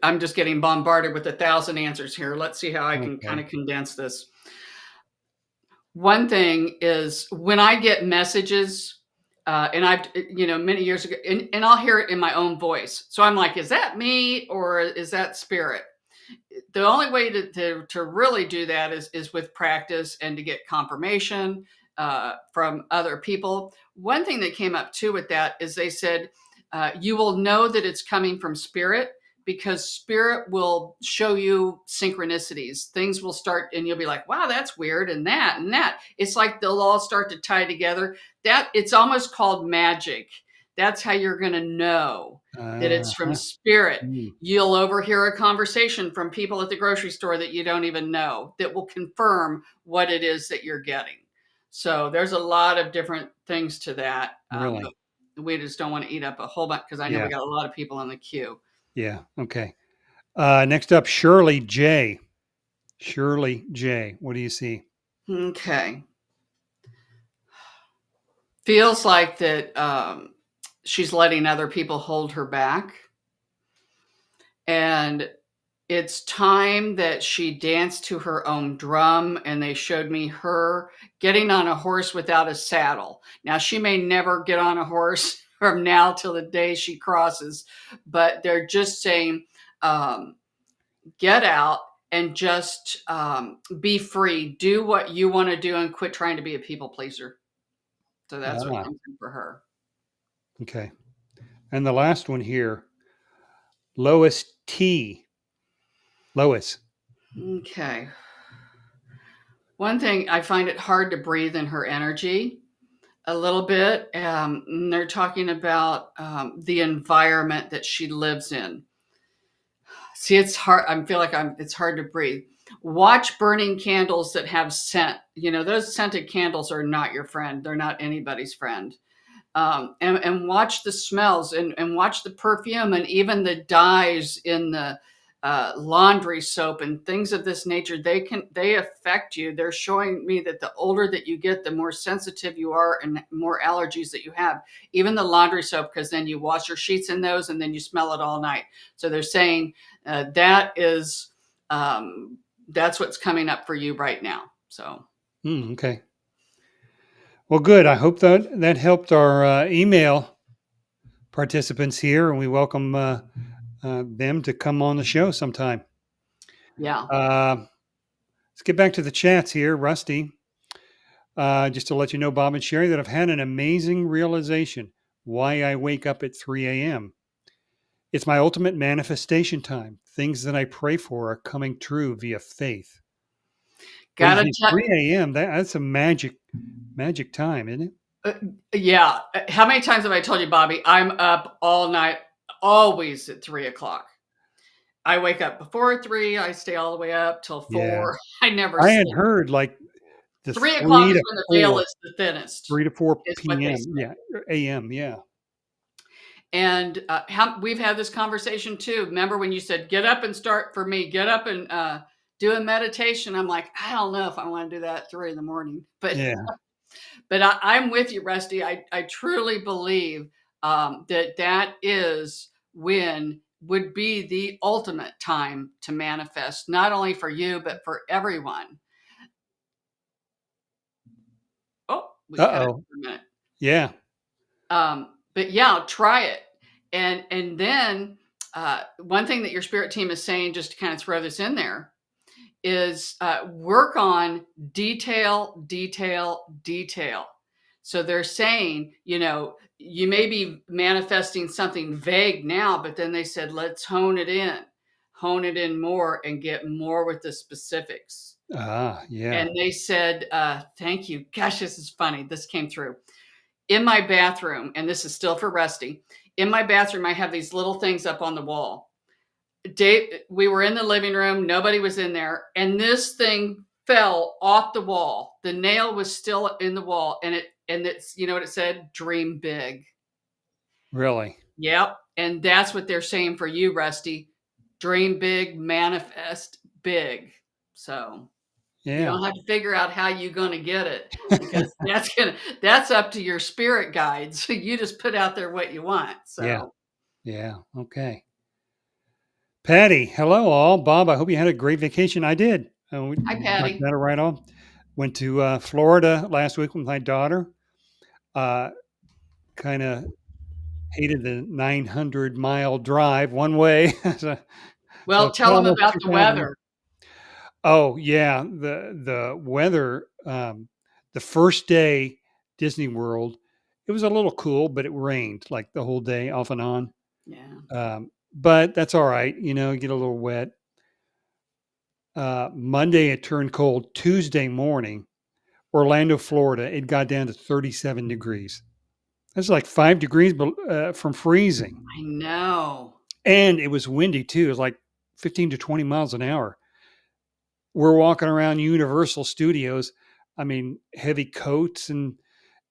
I'm just getting bombarded with 1,000 answers here. Let's see how I can kind of condense this. One thing is when I get messages, and I've, you know, many years ago, and I'll hear it in my own voice. So I'm like, is that me or is that spirit? The only way to really do that is with practice and to get confirmation from other people. One thing that came up too with that is they said, you will know that it's coming from spirit because spirit will show you synchronicities. Things will start and you'll be like, wow, that's weird. And that, and that. It's like they'll all start to tie together. That it's almost called magic. That's how you're going to know that it's from Uh-huh. spirit. Mm. You'll overhear a conversation from people at the grocery store that you don't even know that will confirm what it is that you're getting. So there's a lot of different things to that. Really? But we just don't want to eat up a whole bunch because I know we Yeah. got a lot of people in the queue. Yeah. Okay. Next up, Shirley J. Shirley J. What do you see? Okay. Feels like that she's letting other people hold her back. And it's time that she danced to her own drum, and they showed me her getting on a horse without a saddle. Now, she may never get on a horse from now till the day she crosses, but they're just saying, get out and just be free. Do what you want to do and quit trying to be a people pleaser. So that's what comes in for her. Okay. And the last one here, Lois T. Lois. Okay. One thing, I find it hard to breathe in her energy a little bit. And they're talking about the environment that she lives in. See, it's hard. I feel like it's hard to breathe. Watch burning candles that have scent. You know, those scented candles are not your friend. They're not anybody's friend. And watch the smells and watch the perfume and even the dyes in the laundry soap and things of this nature. They affect you. They're showing me that the older that you get, the more sensitive you are and more allergies that you have. Even the laundry soap, because then you wash your sheets in those and then you smell it all night. So they're saying that's what's coming up for you right now. So Okay. Well, good. I hope that helped our email participants here, and we welcome them to come on the show sometime. yeah. Let's get back to the chats here, Rusty. Just to let you know, Bob and Sherry, that I've had an amazing realization why I wake up at 3 a.m. It's my ultimate manifestation time. Things that I pray for are coming true via faith. What do you Gotta think? 3 a.m. That's a magic time, isn't it? Yeah. How many times have I told you, Bobby? I'm up all night, always at 3 o'clock. I wake up before 3. I stay all the way up till Yeah. 4. I never I had sleep. heard like the 3 o'clock 3 is to when the veil 4, is the thinnest, 3 to 4 is what they p.m. say. Yeah. A.m. Yeah. And we've had this conversation too. Remember when you said, get up and start for me, get up and do a meditation? I'm like, I don't know if I want to do that at 3 in the morning, but Yeah. But I'm with you, Rusty. I truly believe that is when would be the ultimate time to manifest, not only for you, but for everyone. Oh, we cut it Uh-oh. for a minute. Yeah. But yeah, try it. And then one thing that your spirit team is saying, just to kind of throw this in there, is work on detail, detail, detail. So they're saying, you may be manifesting something vague now, but then they said, let's hone it in more and get more with the specifics. Yeah. And they said, thank you. Gosh, this is funny. This came through. In my bathroom, and this is still for Rusty, in my bathroom, I have these little things up on the wall. Dave, we were in the living room, nobody was in there, and this thing fell off the wall. The nail was still in the wall, and it's you know what it said? Dream big. Really? Yep. And that's what they're saying for you, Rusty. Dream big, manifest big. So you Yeah. don't have to figure out how you're going to get it, because that's up to your spirit guides. You just put out there what you want. So Yeah. Yeah. Okay. Patty, hello all. Bob, I hope you had a great vacation. I did. We hi, talked Patty. about it right off. Went to Florida last week with my daughter. Kind of hated the 900-mile drive one way. so, Well, tell them almost about the 2,000. weather. Oh yeah, the weather. The first day, Disney World, it was a little cool, but it rained like the whole day, off and on. Yeah. but that's all right. You know, get a little wet. Monday it turned cold. Tuesday morning, Orlando, Florida, it got down to 37 degrees. That's like 5 degrees from freezing. I know. And it was windy too. It was like 15 to 20 miles an hour. We're walking around Universal Studios. I mean, heavy coats and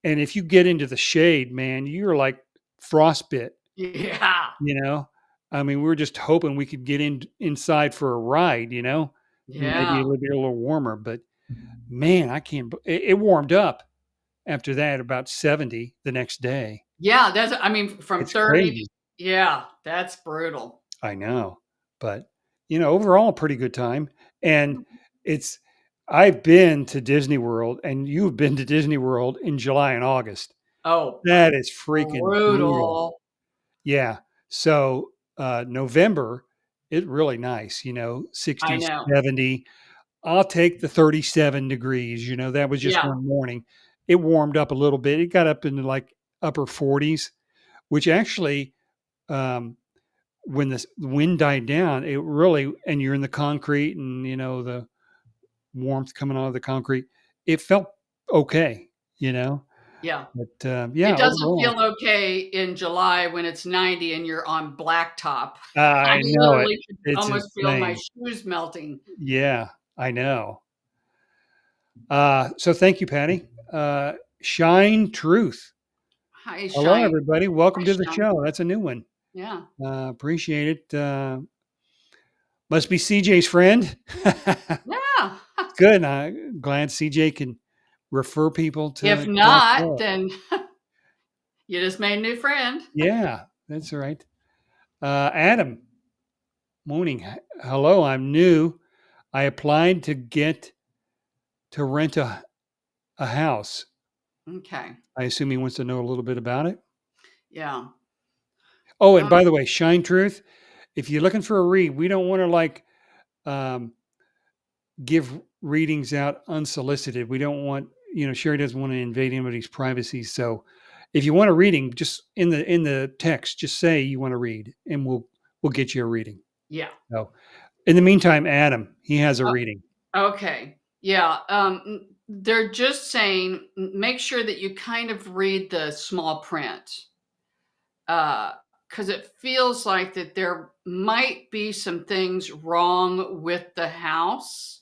if you get into the shade, man, you're like frostbit, Yeah. you know? I mean, we were just hoping we could get inside for a ride, you know? Maybe Yeah. a little warmer, but man, I can't it warmed up after that about 70 the next day. Yeah, that's I mean, from It's 30 crazy. yeah, that's brutal. I know, but, overall, a pretty good time, and it's I've been to Disney World, and you've been to Disney World in July and August. Oh, That is freaking brutal. brutal. Yeah, so, November, it's really nice, I 60, know. 70. I'll take the 37 degrees, that was just Yeah, one morning. It warmed up a little bit, it got up into, like, upper 40s, which actually, um when the wind died down, it really and you're in the concrete and, the warmth coming out of the concrete, it felt okay, you know? yeah. But, It yeah, doesn't overall feel okay in July when it's 90 and you're on blacktop. I I know it. literally could It's almost feel my insane. shoes melting. Yeah, I know. So thank you, Patty. Shine Truth. Hi, Hello, Shine. everybody. Hi, Welcome to the Shine. show. That's a new one. Yeah. Appreciate it. Must be CJ's friend. Yeah. Good. I'm glad CJ can refer people If to our not, show. then you just made a new friend. Yeah, that's right. Adam, morning. Hello, I'm new. I applied to get to rent a house. Okay. I assume he wants to know a little bit about it. Yeah. Oh, and Um, by the way, Shine Truth, if you're looking for a read, we don't want to um, give readings out unsolicited. We don't want, Sherry doesn't want to invade anybody's privacy. So if you want a reading, just in the text, just say you want to read and we'll get you a reading. yeah. So in the meantime, Adam, he has a reading. Okay. Yeah. They're just saying make sure that you kind of read the small print. Because it feels like that there might be some things wrong with the house.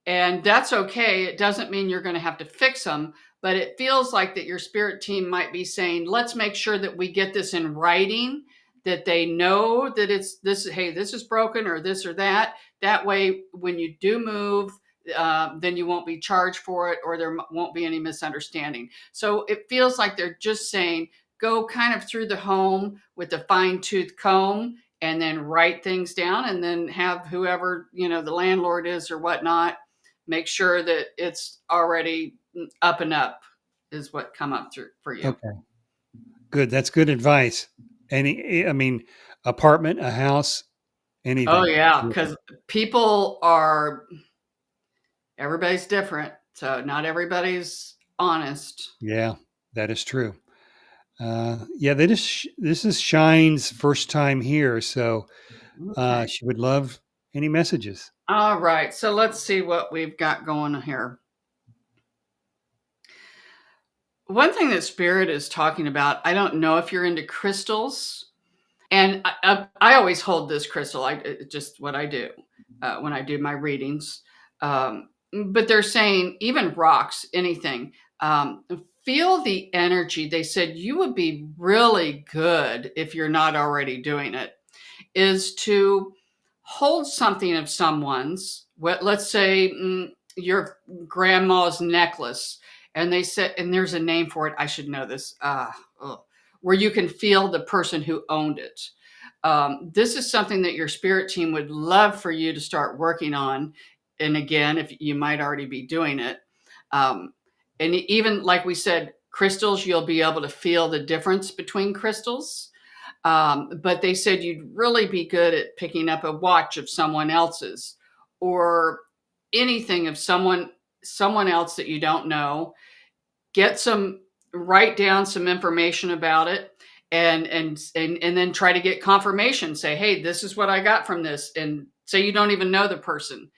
And that's okay. It doesn't mean you're going to have to fix them, but it feels like that your spirit team might be saying, let's make sure that we get this in writing, that they know that it's this, hey, this is broken or this or that. That way, when you do move, then you won't be charged for it or there won't be any misunderstanding. So it feels like they're just saying, go kind of through the home with a fine tooth comb and then write things down and then have whoever, the landlord is or whatnot, make sure that it's already up and up is what come up through for you. Okay, good. That's good advice. I mean, apartment, a house, Oh anything. yeah, because everybody's different, so not everybody's honest. Yeah, that is true. Yeah, this is Shine's first time here, so Okay. she would love any messages. All right, so let's see what we've got going here. One thing that Spirit is talking about, I don't know if you're into crystals, and I always hold this crystal. It's just what I do when I do my readings. But they're saying even rocks, anything. Feel the energy. They said you would be really good if you're not already doing it. Is to hold something of someone's. Let's say your grandma's necklace, and they said, and there's a name for it. I should know this. Where you can feel the person who owned it. This is something that your spirit team would love for you to start working on. And again, if you might already be doing it. Um, and even like we said, crystals, you'll be able to feel the difference between crystals. But they said you'd really be good at picking up a watch of someone else's or anything of someone else that you don't know. Write down some information about it and then try to get confirmation. Say, hey, this is what I got from this, and say you don't even know the person,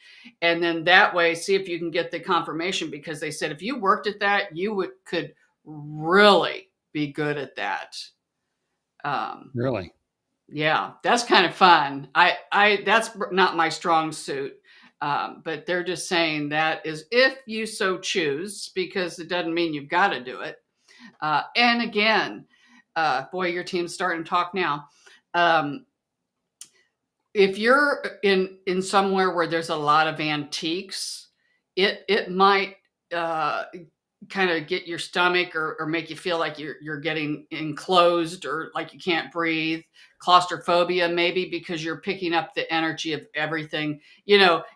and then that way see if you can get the confirmation, because they said if you worked at that, you could really be good at that. Really? Yeah, that's kind of fun. That's not my strong suit. But they're just saying that is if you so choose, because it doesn't mean you've got to do it. And again, boy, your team's starting to talk now. If you're in somewhere where there's a lot of antiques, it might kind of get your stomach, or make you feel like you're getting enclosed, or like you can't breathe. Claustrophobia, maybe, because you're picking up the energy of everything.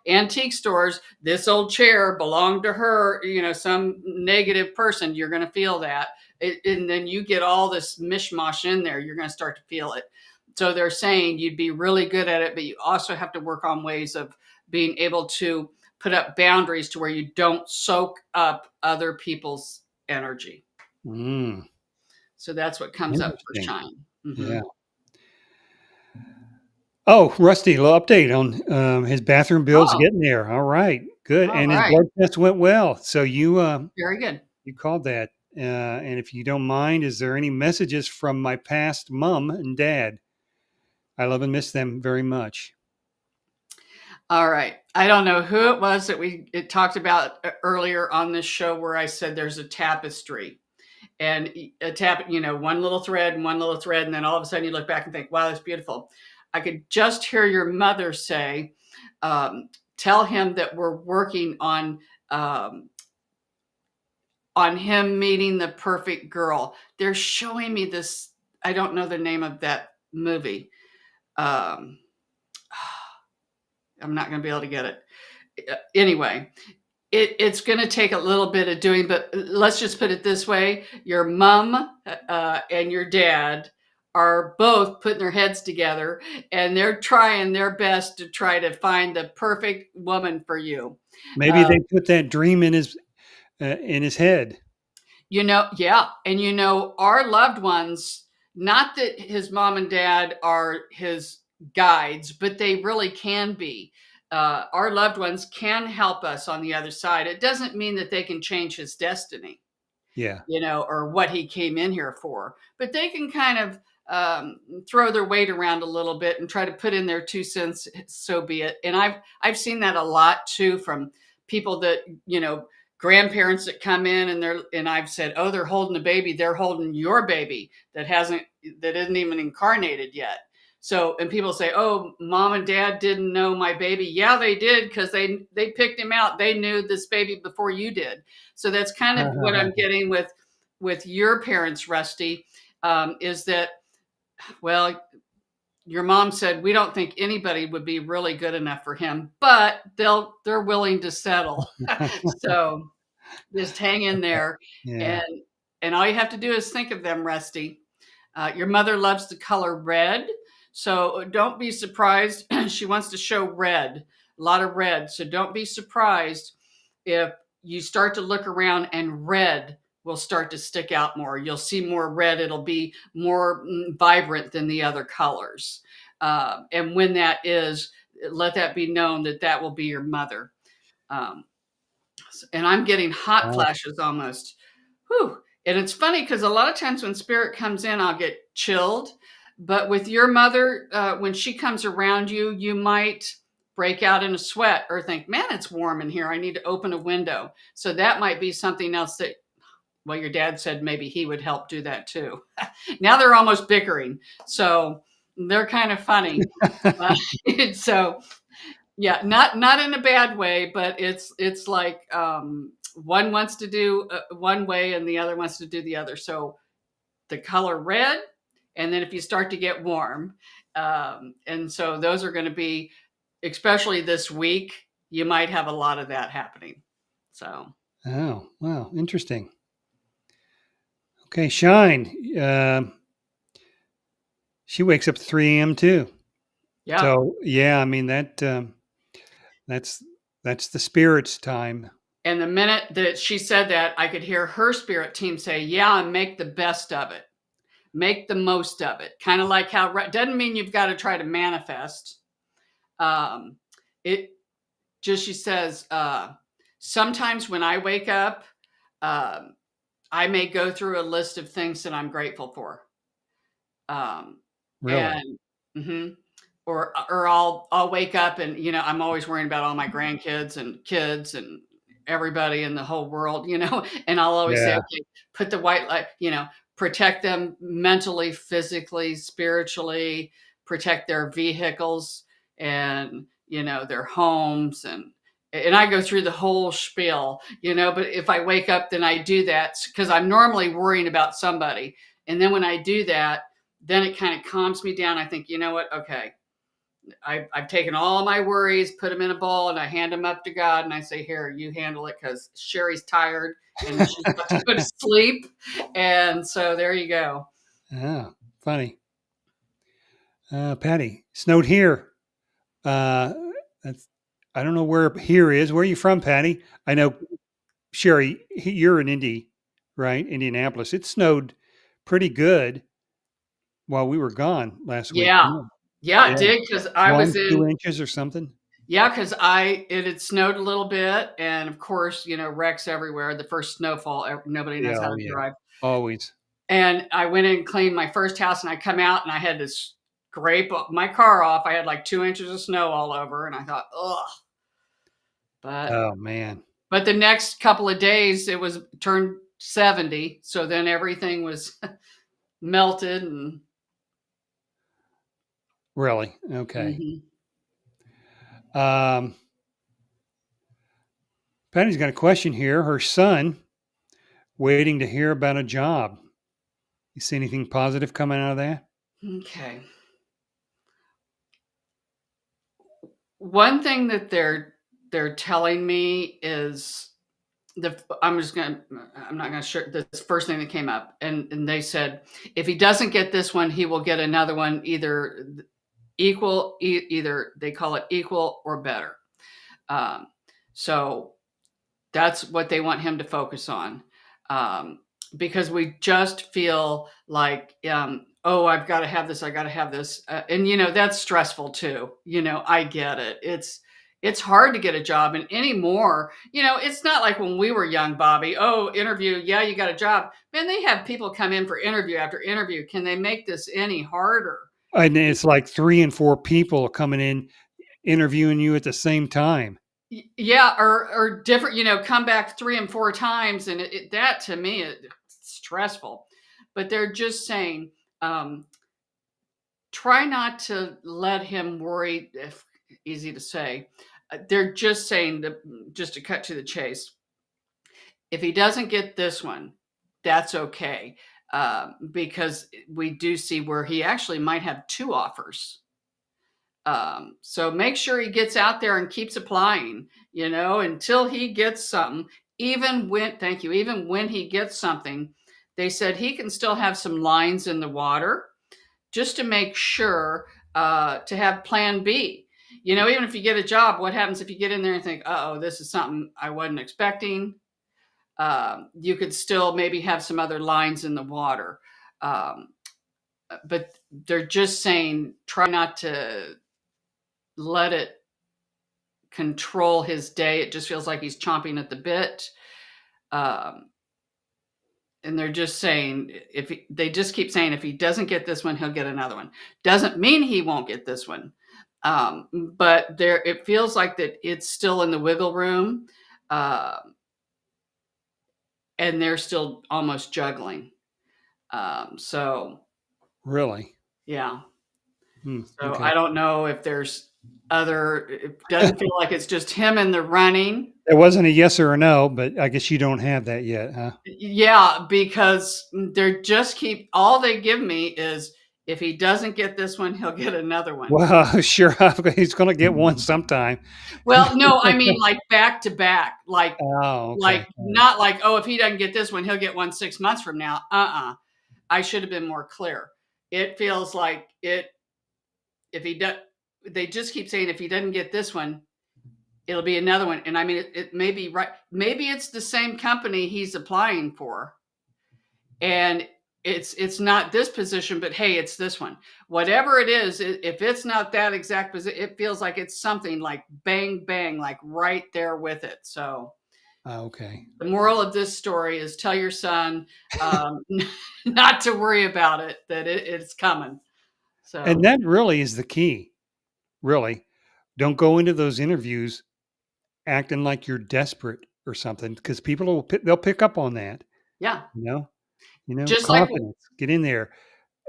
Antique stores, this old chair belonged to her, some negative person, you're going to feel that. And then you get all this mishmash in there, you're going to start to feel it. So they're saying you'd be really good at it, but you also have to work on ways of being able to put up boundaries to where you don't soak up other people's energy. So that's what comes up for Shine. Mm-hmm. Yeah. Oh, Rusty, a little update on his bathroom bills getting there. All right, good. All And his right. blood test went well. So you Very good. you called that. And if you don't mind, is there any messages from my past mom and dad? I love and miss them very much. All right. I don't know who it was that it talked about earlier on this show, where I said there's a tapestry, and one little thread and one little thread, and then all of a sudden you look back and think, wow, that's beautiful. I could just hear your mother say, tell him that we're working on him meeting the perfect girl. They're showing me this. I don't know the name of that movie. I'm not going to be able to get it. Anyway, it's going to take a little bit of doing, but let's just put it this way. Your mom and your dad are both putting their heads together, and they're trying their best to try to find the perfect woman for you. Maybe they put that dream in his head. Yeah. And our loved ones, not that his mom and dad are his guides, but they really can be. Our loved ones can help us on the other side. It doesn't mean that they can change his destiny, Yeah. or what he came in here for, but they can kind of throw their weight around a little bit and try to put in their 2 cents. So be it. And I've seen that a lot too, from people that, grandparents that come in, and I've said, oh, they're holding a baby. They're holding your baby that isn't even incarnated yet. So, and people say, oh, mom and dad didn't know my baby. Yeah, they did, because they picked him out. They knew this baby before you did. So that's kind of what I'm getting with your parents, Rusty, is that, well, your mom said, we don't think anybody would be really good enough for him, but they're willing to settle. So just hang in there. Yeah. And all you have to do is think of them, Rusty. Your mother loves the color red. So don't be surprised. She wants to show red, a lot of red. So don't be surprised if you start to look around and red will start to stick out more. You'll see more red. It'll be more vibrant than the other colors. And when that is, let that be known that will be your mother. And I'm getting hot flashes almost. Whew. And it's funny, because a lot of times when spirit comes in, I'll get chilled. But with your mother, when she comes around you, you might break out in a sweat or think, man, it's warm in here. I need to open a window. So that might be something else that, well, your dad said maybe he would help do that too. Now they're almost bickering. So they're kind of funny. So yeah, not in a bad way, but it's like one wants to do one way and the other wants to do the other. So the color red, and then if you start to get warm, and so those are going to be, especially this week, you might have a lot of that happening. So. Oh, wow, interesting. Okay, Shine. She wakes up at 3 a.m. too. Yeah. So yeah, I mean that's the spirit's time. And the minute that she said that, I could hear her spirit team say, yeah, and make the best of it. Make the most of it. Kind of like how, doesn't mean you've got to try to manifest. It just, she says, sometimes when I wake up, I may go through a list of things that I'm grateful for. Really? And, mhm. Or I'll wake up and, I'm always worrying about all my grandkids and kids and everybody in the whole world, and I'll always say, Yeah. okay, put the white light, protect them mentally, physically, spiritually, protect their vehicles and, their homes. And I go through the whole spiel, but if I wake up, then I do that because I'm normally worrying about somebody. And then when I do that, then it kind of calms me down. I think, you know what? Okay. I've taken all my worries, put them in a ball, and I hand them up to God. And I say, here, you handle it because Sherry's tired and she's about to go to sleep. And so there you go. Oh, funny. Patty, snowed here. Uh, that's, I don't know where here is. Where are you from, Patty? I know, Sherry, you're in Indy, right? Indianapolis. It snowed pretty good while we were gone last week. Yeah. Yeah. Yeah, it Yeah. did because I was 1, 2 inches or something. yeah, because it had snowed a little bit. And of course, wrecks everywhere. The first snowfall, nobody knows Yeah. how Oh, to yeah. drive. Always. And I went in and cleaned my first house and I come out and I had to scrape my car off. I had like 2 inches of snow all over and I thought, ugh. But Oh, man. But the next couple of days, it was turned 70. So then everything was melted. And Really? Okay. mhm. Um, Patty's got a question here. Her son waiting to hear about a job. You see anything positive coming out of that? Okay. One thing that they're telling me is I'm not gonna share this first thing that came up, and they said if he doesn't get this one, he will get another one, either equal, either they call it equal or better. Um, so that's what they want him to focus on. Um, because we just feel like, oh, I've got to have this. I got to have this. And, that's stressful too. I get it. It's hard to get a job. And anymore, it's not like when we were young, Bobby. Oh, interview. Yeah, you got a job. Man, they have people come in for interview after interview. Can they make this any harder? And it's like 3 and 4 people coming in interviewing you at the same time. Yeah, or different, come back 3 and 4 times, and that to me it's stressful. But they're just saying, try not to let him worry. If easy to say, they're just saying that, just to cut to the chase. If he doesn't get this one, that's okay, because we do see where he actually might have 2 offers. So make sure he gets out there and keeps applying, until he gets something. Even when he gets something, they said he can still have some lines in the water just to make sure, to have plan B. Even if you get a job, what happens if you get in there and think, oh, this is something I wasn't expecting? You could still maybe have some other lines in the water. But they're just saying, try not to let it control his day. It just feels like he's chomping at the bit. And they're just saying, they just keep saying, if he doesn't get this one, he'll get another one. Doesn't mean he won't get this one. But it feels like that it's still in the wiggle room. And they're still almost juggling. So Really? yeah. So Okay. I don't know if there's it doesn't feel like it's just him in the running. There wasn't a yes or a no, but I guess you don't have that yet, huh? Yeah, because all they give me is, if he doesn't get this one, he'll get another one. Well, sure, he's going to get one sometime. Well, no, I mean like back to back, Oh, okay. like not like, oh, if he doesn't get this one, he'll get one 6 months from now. I should have been more clear. It feels like if he does, they just keep saying, if he doesn't get this one, it'll be another one. And I mean, it may be right. Maybe it's the same company he's applying for. And it's not this position, but hey, it's this one. Whatever it is, if it's not that exact position, it feels like it's something like bang, bang, like right there with it. So Okay. the moral of this story is tell your son not to worry about it, that it's coming. So, And that really is the key. Really. Don't go into those interviews acting like you're desperate or something, because people they'll pick up on that, yeah, you know? just like, Confidence. Get in there.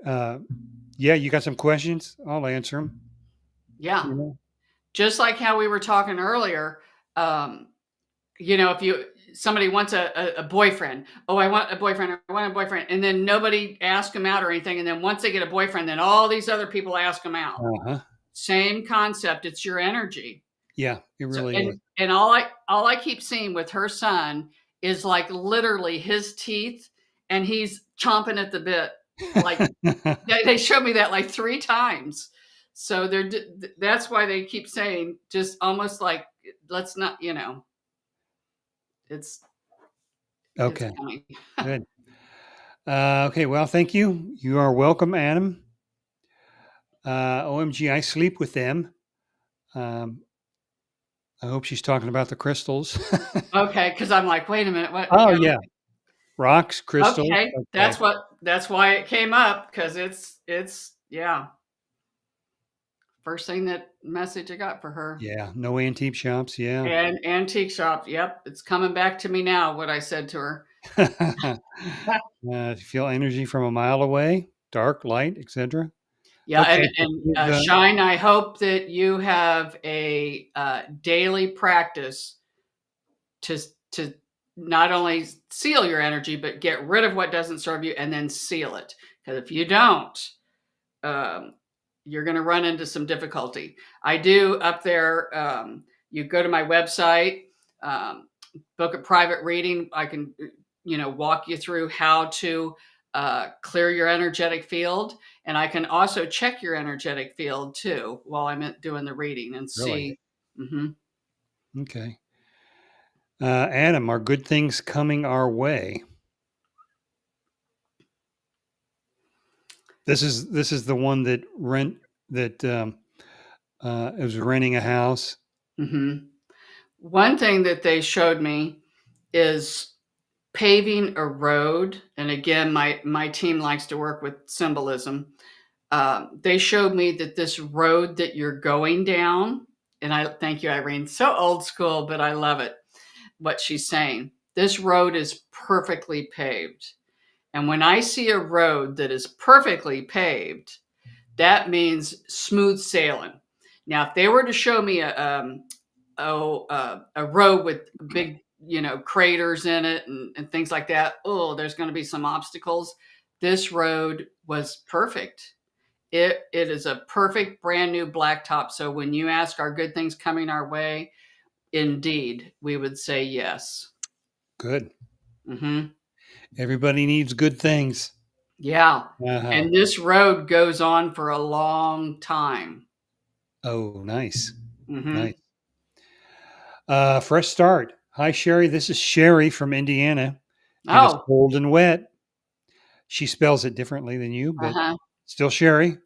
Uh, yeah, you got some questions? I'll answer them, yeah, you know? just like how we were talking earlier. Um, if somebody wants a boyfriend, oh, I want a boyfriend, I want a boyfriend, and then nobody asks them out or anything, and then once they get a boyfriend, then all these other people ask them out. Uh-huh. Same concept. It's your energy. Yeah, it So, really is. and all I keep seeing with her son is like literally his teeth, and he's chomping at the bit. Like they showed me that like 3 times. So that's why they keep saying just almost like let's not, it's it's Okay, coming. good. Okay, well, thank you. You are welcome, Adam. OMG, I sleep with them. Um, I hope she's talking about the crystals. Okay, because I'm like, wait a minute, what? Oh, Yeah, yeah. Rocks, crystals. okay, Okay. that's why it came up, because it's yeah, first thing that message I got for her. Yeah, no antique shops. Yeah. And antique shop. Yep, it's coming back to me now. What I said to her. Feel energy from a mile away, dark, light, etc. Yeah, Okay. and Shine. I hope that you have a daily practice to to not only seal your energy, but get rid of what doesn't serve you, and then seal it. Because if you don't, um, you're going to run into some difficulty. I do up there. You go to my website, um, book a private reading. I can, walk you through how to clear your energetic field, and I can also check your energetic field too while I'm doing the reading and Really? see. Mhm. Okay. Adam, are good things coming our way? This is the one that is renting a house. Mhm. One thing that they showed me is paving a road, and again, my team likes to work with symbolism. They showed me that this road that you're going down, and I thank you, Irene. So old school, but I love it. What she's saying. This road is perfectly paved, and when I see a road that is perfectly paved, that means smooth sailing. Now, if they were to show me a road with big, craters in it and things like that, oh, there's going to be some obstacles. This road was perfect. It is a perfect brand new blacktop. So when you ask, are good things coming our way? Indeed, we would say yes. Good. Hmm. Everybody needs good things. Yeah. Uh-huh. And this road goes on for a long time. Oh, nice. Hmm. Nice. Fresh start. Hi, Sherry. This is Sherry from Indiana, and it's Oh, cold and wet. She spells it differently than you, but uh-huh. still Sherry.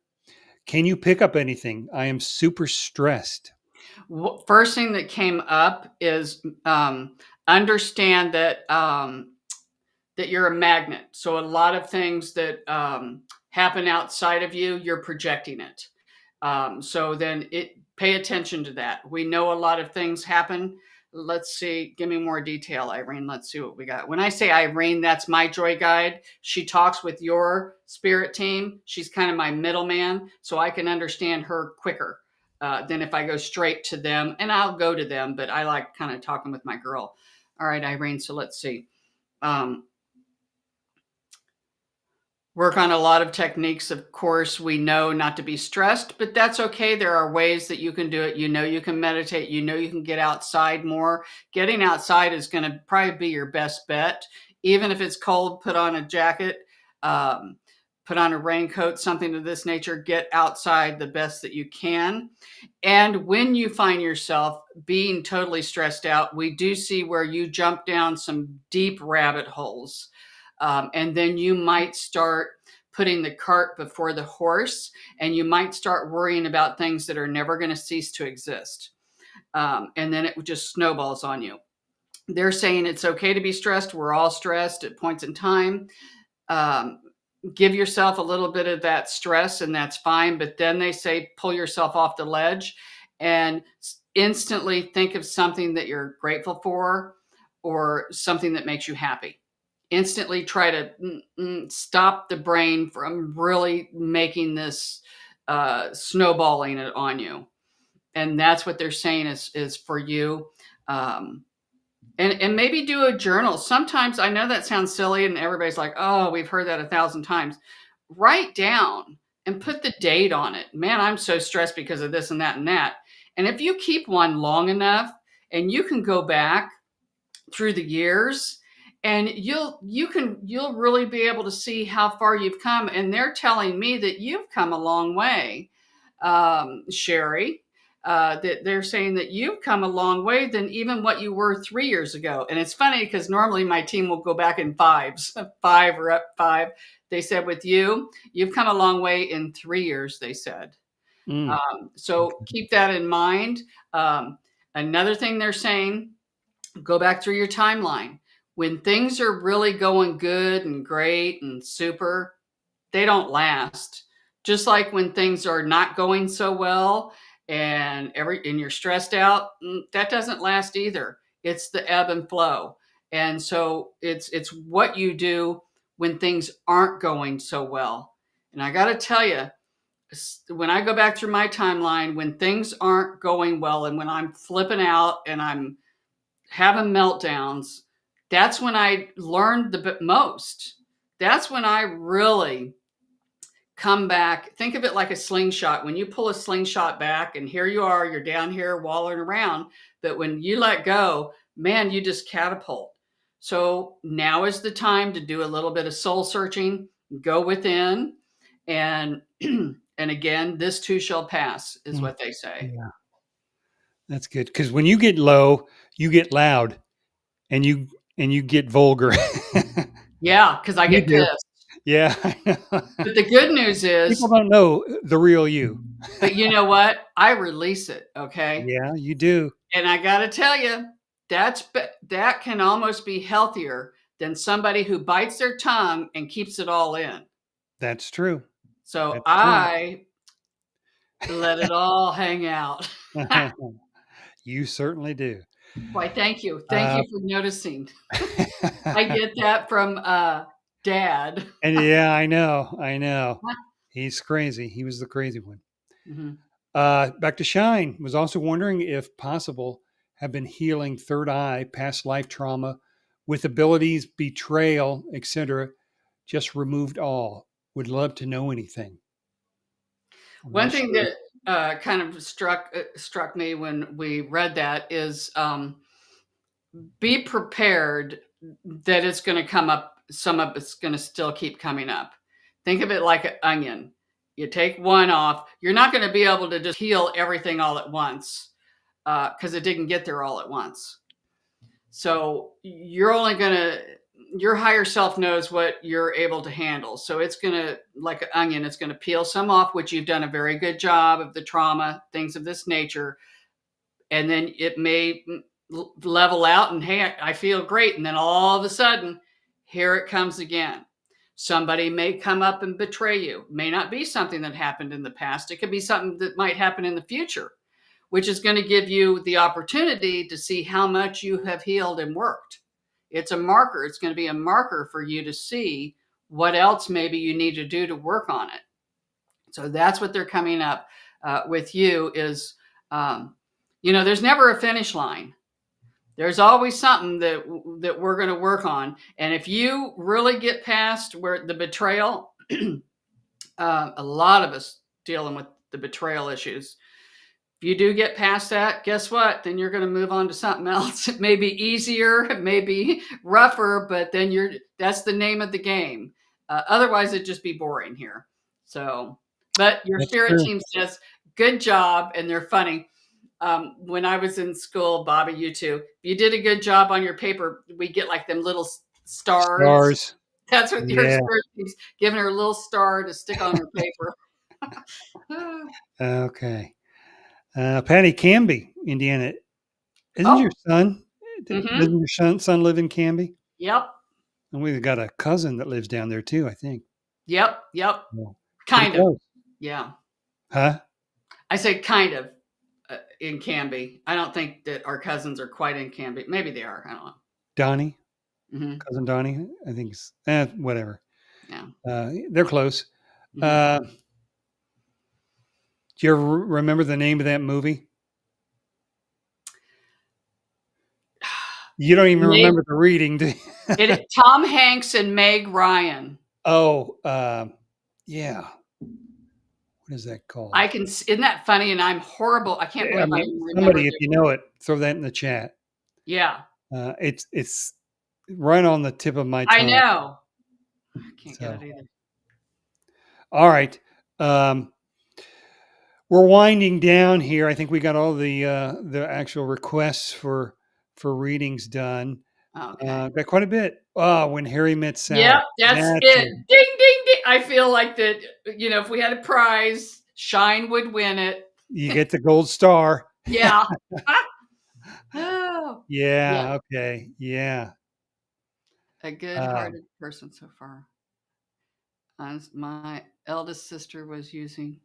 Can you pick up anything? I am super stressed. First thing that came up is understand that you're a magnet. So a lot of things that happen outside of you, you're projecting it. So then pay attention to that. We know a lot of things happen. Let's see. Give me more detail, Irene. Let's see what we got. When I say Irene, that's my joy guide. She talks with your spirit team. She's kind of my middleman, so I can understand her quicker than if I go straight to them. And I'll go to them, but I like kind of talking with my girl. All right, Irene. So let's see. Um, Work on a lot of techniques. Of course, we know not to be stressed, but that's okay. There are ways that you can do it. You can meditate. You can get outside more. Getting outside is going to probably be your best bet. Even if it's cold, put on a jacket, um, put on a raincoat, something of this nature. Get outside the best that you can. And when you find yourself being totally stressed out, we do see where you jump down some deep rabbit holes. And then you might start putting the cart before the horse, and you might start worrying about things that are never going to cease to exist. And then it just snowballs on you. They're saying it's okay to be stressed. We're all stressed at points in time. Um, give yourself a little bit of that stress, and that's fine. But then they say pull yourself off the ledge and instantly think of something that you're grateful for or something that makes you happy. Instantly try to stop the brain from really making this snowballing it on you. And that's what they're saying is for you. And maybe do a journal. Sometimes I know that sounds silly and everybody's like, oh, we've heard that 1,000 times. Write down and put the date on it. Man, I'm so stressed because of this and that and that. And if you keep one long enough and you can go back through the years and you'll really be able to see how far you've come. And they're telling me that you've come a long way, Shari. That they're saying that you've come a long way than even what you were 3 years ago. And it's funny because normally my team will go back in fives, 5 or up 5. They said with you, you've come a long way in 3 years, they said. So keep that in mind. Another thing they're saying, go back through your timeline. When things are really going good and great and super, they don't last. Just like when things are not going so well and you're stressed out, that doesn't last either. It's the ebb and flow. And so it's what you do when things aren't going so well. And I got to tell you, when I go back through my timeline, when things aren't going well and when I'm flipping out and I'm having meltdowns, that's when I learned the most. That's when I really come back. Think of it like a slingshot. When you pull a slingshot back and here you are, you're down here wallowing around. But when you let go, man, you just catapult. So now is the time to do a little bit of soul searching, go within, and and again, this too shall pass, is what they say. Yeah, that's good. Because when you get low, you get loud, and you get vulgar. Yeah, because I You get do. pissed. Yeah, I know. But the good news is, People don't know the real you. but you know what? I release it. Okay. Yeah, you do. And I got to tell you, that can almost be healthier than somebody who bites their tongue and keeps it all in. That's true. So That's true. I let it all hang out. You certainly do. Why, thank you. Thank Uh, you for noticing. I get that from Dad. and yeah, I know. I know. He's crazy. He was the crazy one. Mhm. Back to Shine was also wondering if possible have been healing third eye, past life trauma, with abilities, betrayal, etc. Just removed all. Would love to know anything. I'm One not thing sure. that kind of struck me when we read that is be prepared that it's going to come up. Some of it's going to still keep coming up. Think of it like an onion. You take one off, you're not going to be able to just heal everything all at once because it didn't get there all at once. So you're only going to, your higher self knows what you're able to handle. So it's going to, like an onion, it's going to peel some off, which you've done a very good job of the trauma, things of this nature. And then it may level out and, hey, I feel great. And then all of a sudden, here it comes again. Somebody may come up and betray you. May not be something that happened in the past. It could be something that might happen in the future, which is going to give you the opportunity to see how much you have healed and worked. It's a marker. It's going to be a marker for you to see what else maybe you need to do to work on it. So that's what they're coming up with you is, there's never a finish line. There's always something that we're going to work on. And if you really get past where the betrayal, a lot of us dealing with the betrayal issues. If you do get past that, guess what? Then you're going to move on to something else. It may be easier, it may be rougher, but then that's the name of the game. Otherwise, it'd just be boring here. So, but your That's spirit true. team says, good job. And they're funny. When I was in school, Bobby, you too, if you did a good job on your paper, we get like them little stars. Stars. That's what her Yeah. spirit keeps giving her a little star to stick on her paper. Okay. Patty Canby, Indiana. Isn't your Oh, son? mm-hmm. Doesn't your son live in Canby? Yep. And we've got a cousin that lives down there too, I think. Yep. Yep. Well, pretty Kind of. close. Yeah. Huh? I say kind of in Canby. I don't think that our cousins are quite in Canby. Maybe they are. I don't know. Donnie? Mm-hmm. Cousin Donnie? I think it's whatever. Yeah. They're close. Mm-hmm. Do you ever remember the name of that movie? You don't even Meg, remember the reading, do you? Tom Hanks and Meg Ryan. Oh, yeah. What is that called? Isn't that funny? And I'm horrible. I can't I believe I mean, even remember somebody, if the. you know it, throw that in the chat. Yeah, It's right on the tip of my I tongue. know. I can't get it So, either. all right. We're winding down here. I think we got all the actual requests for readings done. Okay. Got quite a bit. Oh, when Harry met Yep, Sally. that's That's it. it. Ding, ding, ding. I feel like that, if we had a prize, Shine would win it. You get the gold star. Yeah. Oh, yeah. Yeah. Okay. Yeah. A Um, good-hearted person so far. My eldest sister was using.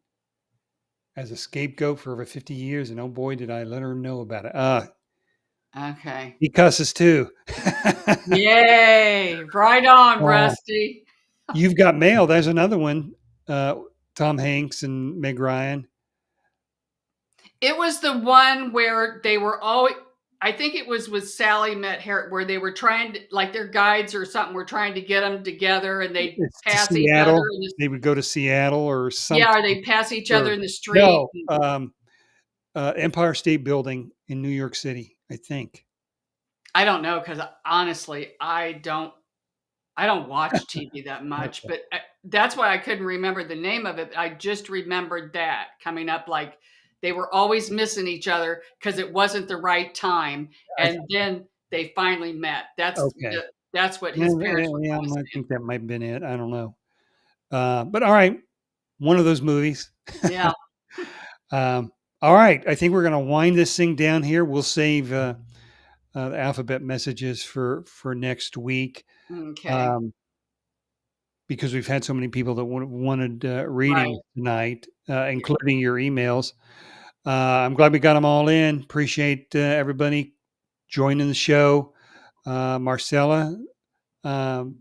as a scapegoat for over 50 years, and oh boy, did I let her know about it. Okay. He cusses too. Yay. Right on, Uh, Rusty. you've got mail. There's another one. Tom Hanks and Meg Ryan. It was the one where they were all. I think it was with Sally met Harry, where they were trying to, like their guides or something, were trying to get them together, and they It's to pass each other Seattle. in the. They would go to Seattle or Yeah, something. or they pass each other Or in the street. no, Empire State Building in New York City, I think. I don't know because honestly, I don't watch TV that much, Okay. but that's why I couldn't remember the name of it. I just remembered that coming up, like they were always missing each other because it wasn't the right time, I, and then they finally met. okay. That's what Yeah, his parents were yeah, always I saying. think that might have been it. I don't know. But all right, one of those movies. Yeah. All right, I think we're going to wind this thing down here. We'll save the alphabet messages for next week. Okay. Um, because we've had so many people that wanted Right. reading tonight, Yeah. including your emails. I'm glad we got them all in. Appreciate everybody joining the show. Marcella, um,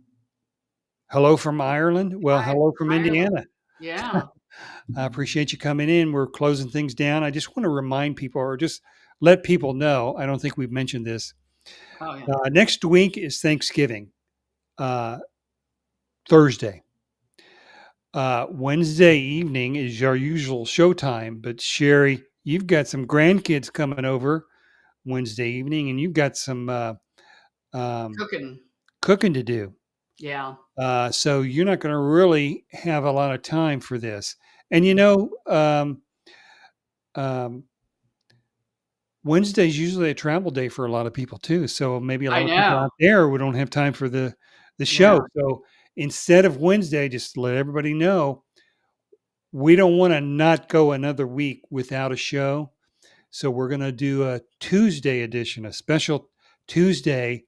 hello from Ireland. Well, Hi, hello from Ireland. Indiana. Yeah. I appreciate you coming in. We're closing things down. I just want to remind people or just let people know. I don't think we've mentioned this. Oh yeah. Next week is Thanksgiving, Thursday. Wednesday evening is our usual showtime, but Sherry, you've got some grandkids coming over Wednesday evening, and you've got some um, Cooking. cooking to do. Yeah. So you're not going to really have a lot of time for this. And um, Wednesday's usually a travel day for a lot of people too. So maybe a I lot of people know. out there who don't have time for the Yeah. show. So instead of Wednesday, just let everybody know we don't want to not go another week without a show. So we're going to do a Tuesday edition, a special Tuesday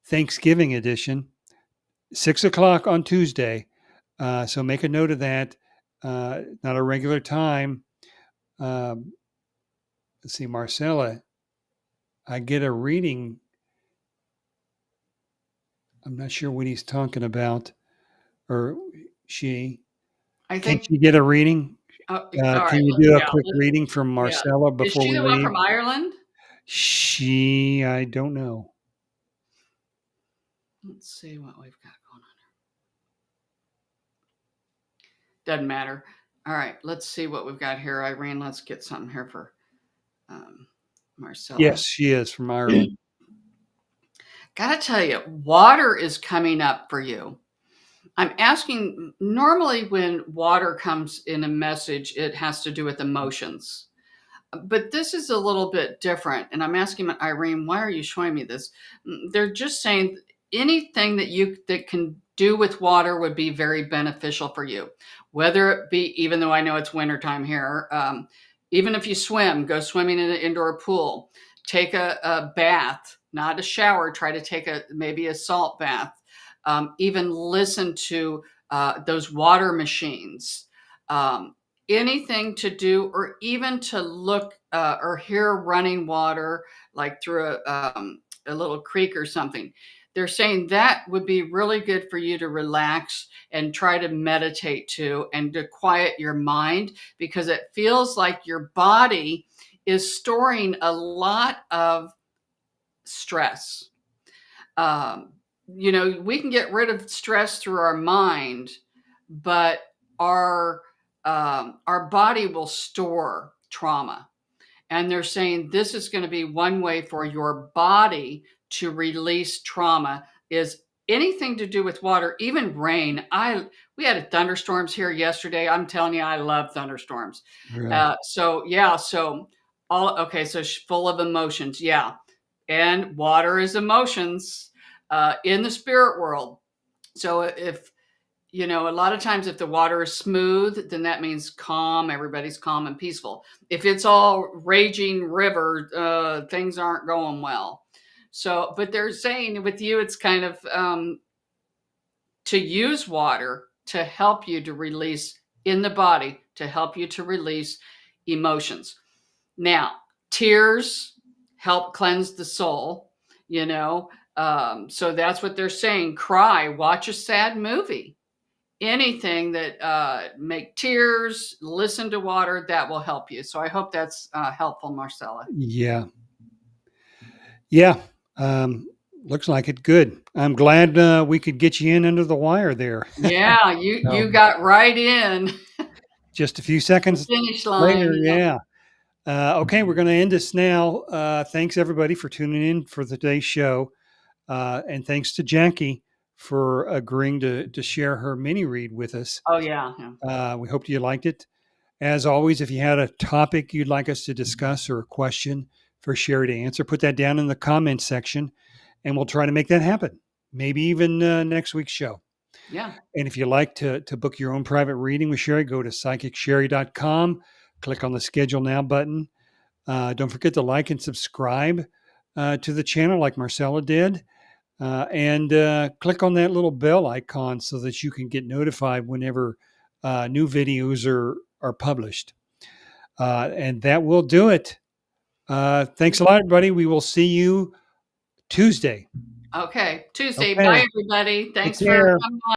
Thanksgiving edition, 6 o'clock on Tuesday. So make a note of that. Not a regular time. Um, let's see, Marcella, I get a reading. I'm not sure what he's talking about, or she. I Can think. she get a reading? Oh, all right. Can you do a Yeah. quick reading from Yeah. Marcella Is before she we the one leave? from Ireland? I don't know. Let's see what we've got going on. Doesn't matter. All right, let's see what we've got here. Irene, let's get something here for Marcella. Yes, she is from Ireland. Gotta tell you, water is coming up for you. I'm asking, normally when water comes in a message, it has to do with emotions. But this is a little bit different. And I'm asking Irene, why are you showing me this? They're just saying anything that can do with water would be very beneficial for you. Whether it be, even though I know it's wintertime here, even if you swim, go swimming in an indoor pool, take a bath, not a shower, try to take maybe a salt bath, even listen to those water machines. Anything to do, or even to look or hear running water, like through a little creek or something. They're saying that would be really good for you to relax and try to meditate too, and to quiet your mind, because it feels like your body is storing a lot of stress. We can get rid of stress through our mind, but our body will store trauma. And they're saying this is going to be one way for your body to release trauma, is anything to do with water, even rain. We had thunderstorms here yesterday. I'm telling you, I love thunderstorms. Really? So full of emotions. Yeah. And water is emotions in the spirit world. So if a lot of times if the water is smooth, then that means calm. Everybody's calm and peaceful. If it's all raging river, things aren't going well. So, but they're saying with you, it's kind of to use water to help you to release in the body, to help you to release emotions. Now, tears help cleanse the soul, so that's what they're saying. Cry, watch a sad movie. Anything that make tears, listen to water, that will help you. So I hope that's helpful, Marcella. Yeah. Yeah. Looks like it. Good. I'm glad we could get you in under the wire there. Yeah, you got right in Just a few seconds the finish later. line. Yeah. Okay, we're going to end this now. Thanks everybody for tuning in for today's show, and thanks to Jackie for agreeing to share her mini read with us. Oh yeah. We hope you liked it. As always, if you had a topic you'd like us to discuss or a question for Shari to answer, put that down in the comments section, and we'll try to make that happen. Maybe even next week's show. Yeah. And if you'd like to book your own private reading with Shari, go to psychicshari.com, click on the Schedule Now button. Don't forget to like and subscribe to the channel like Marcella did. And click on that little bell icon so that you can get notified whenever new videos are published. And that will do it. Thanks a lot, everybody. We will see you Tuesday. Okay. Tuesday. Okay. Bye, everybody. Thanks Take for care. coming on.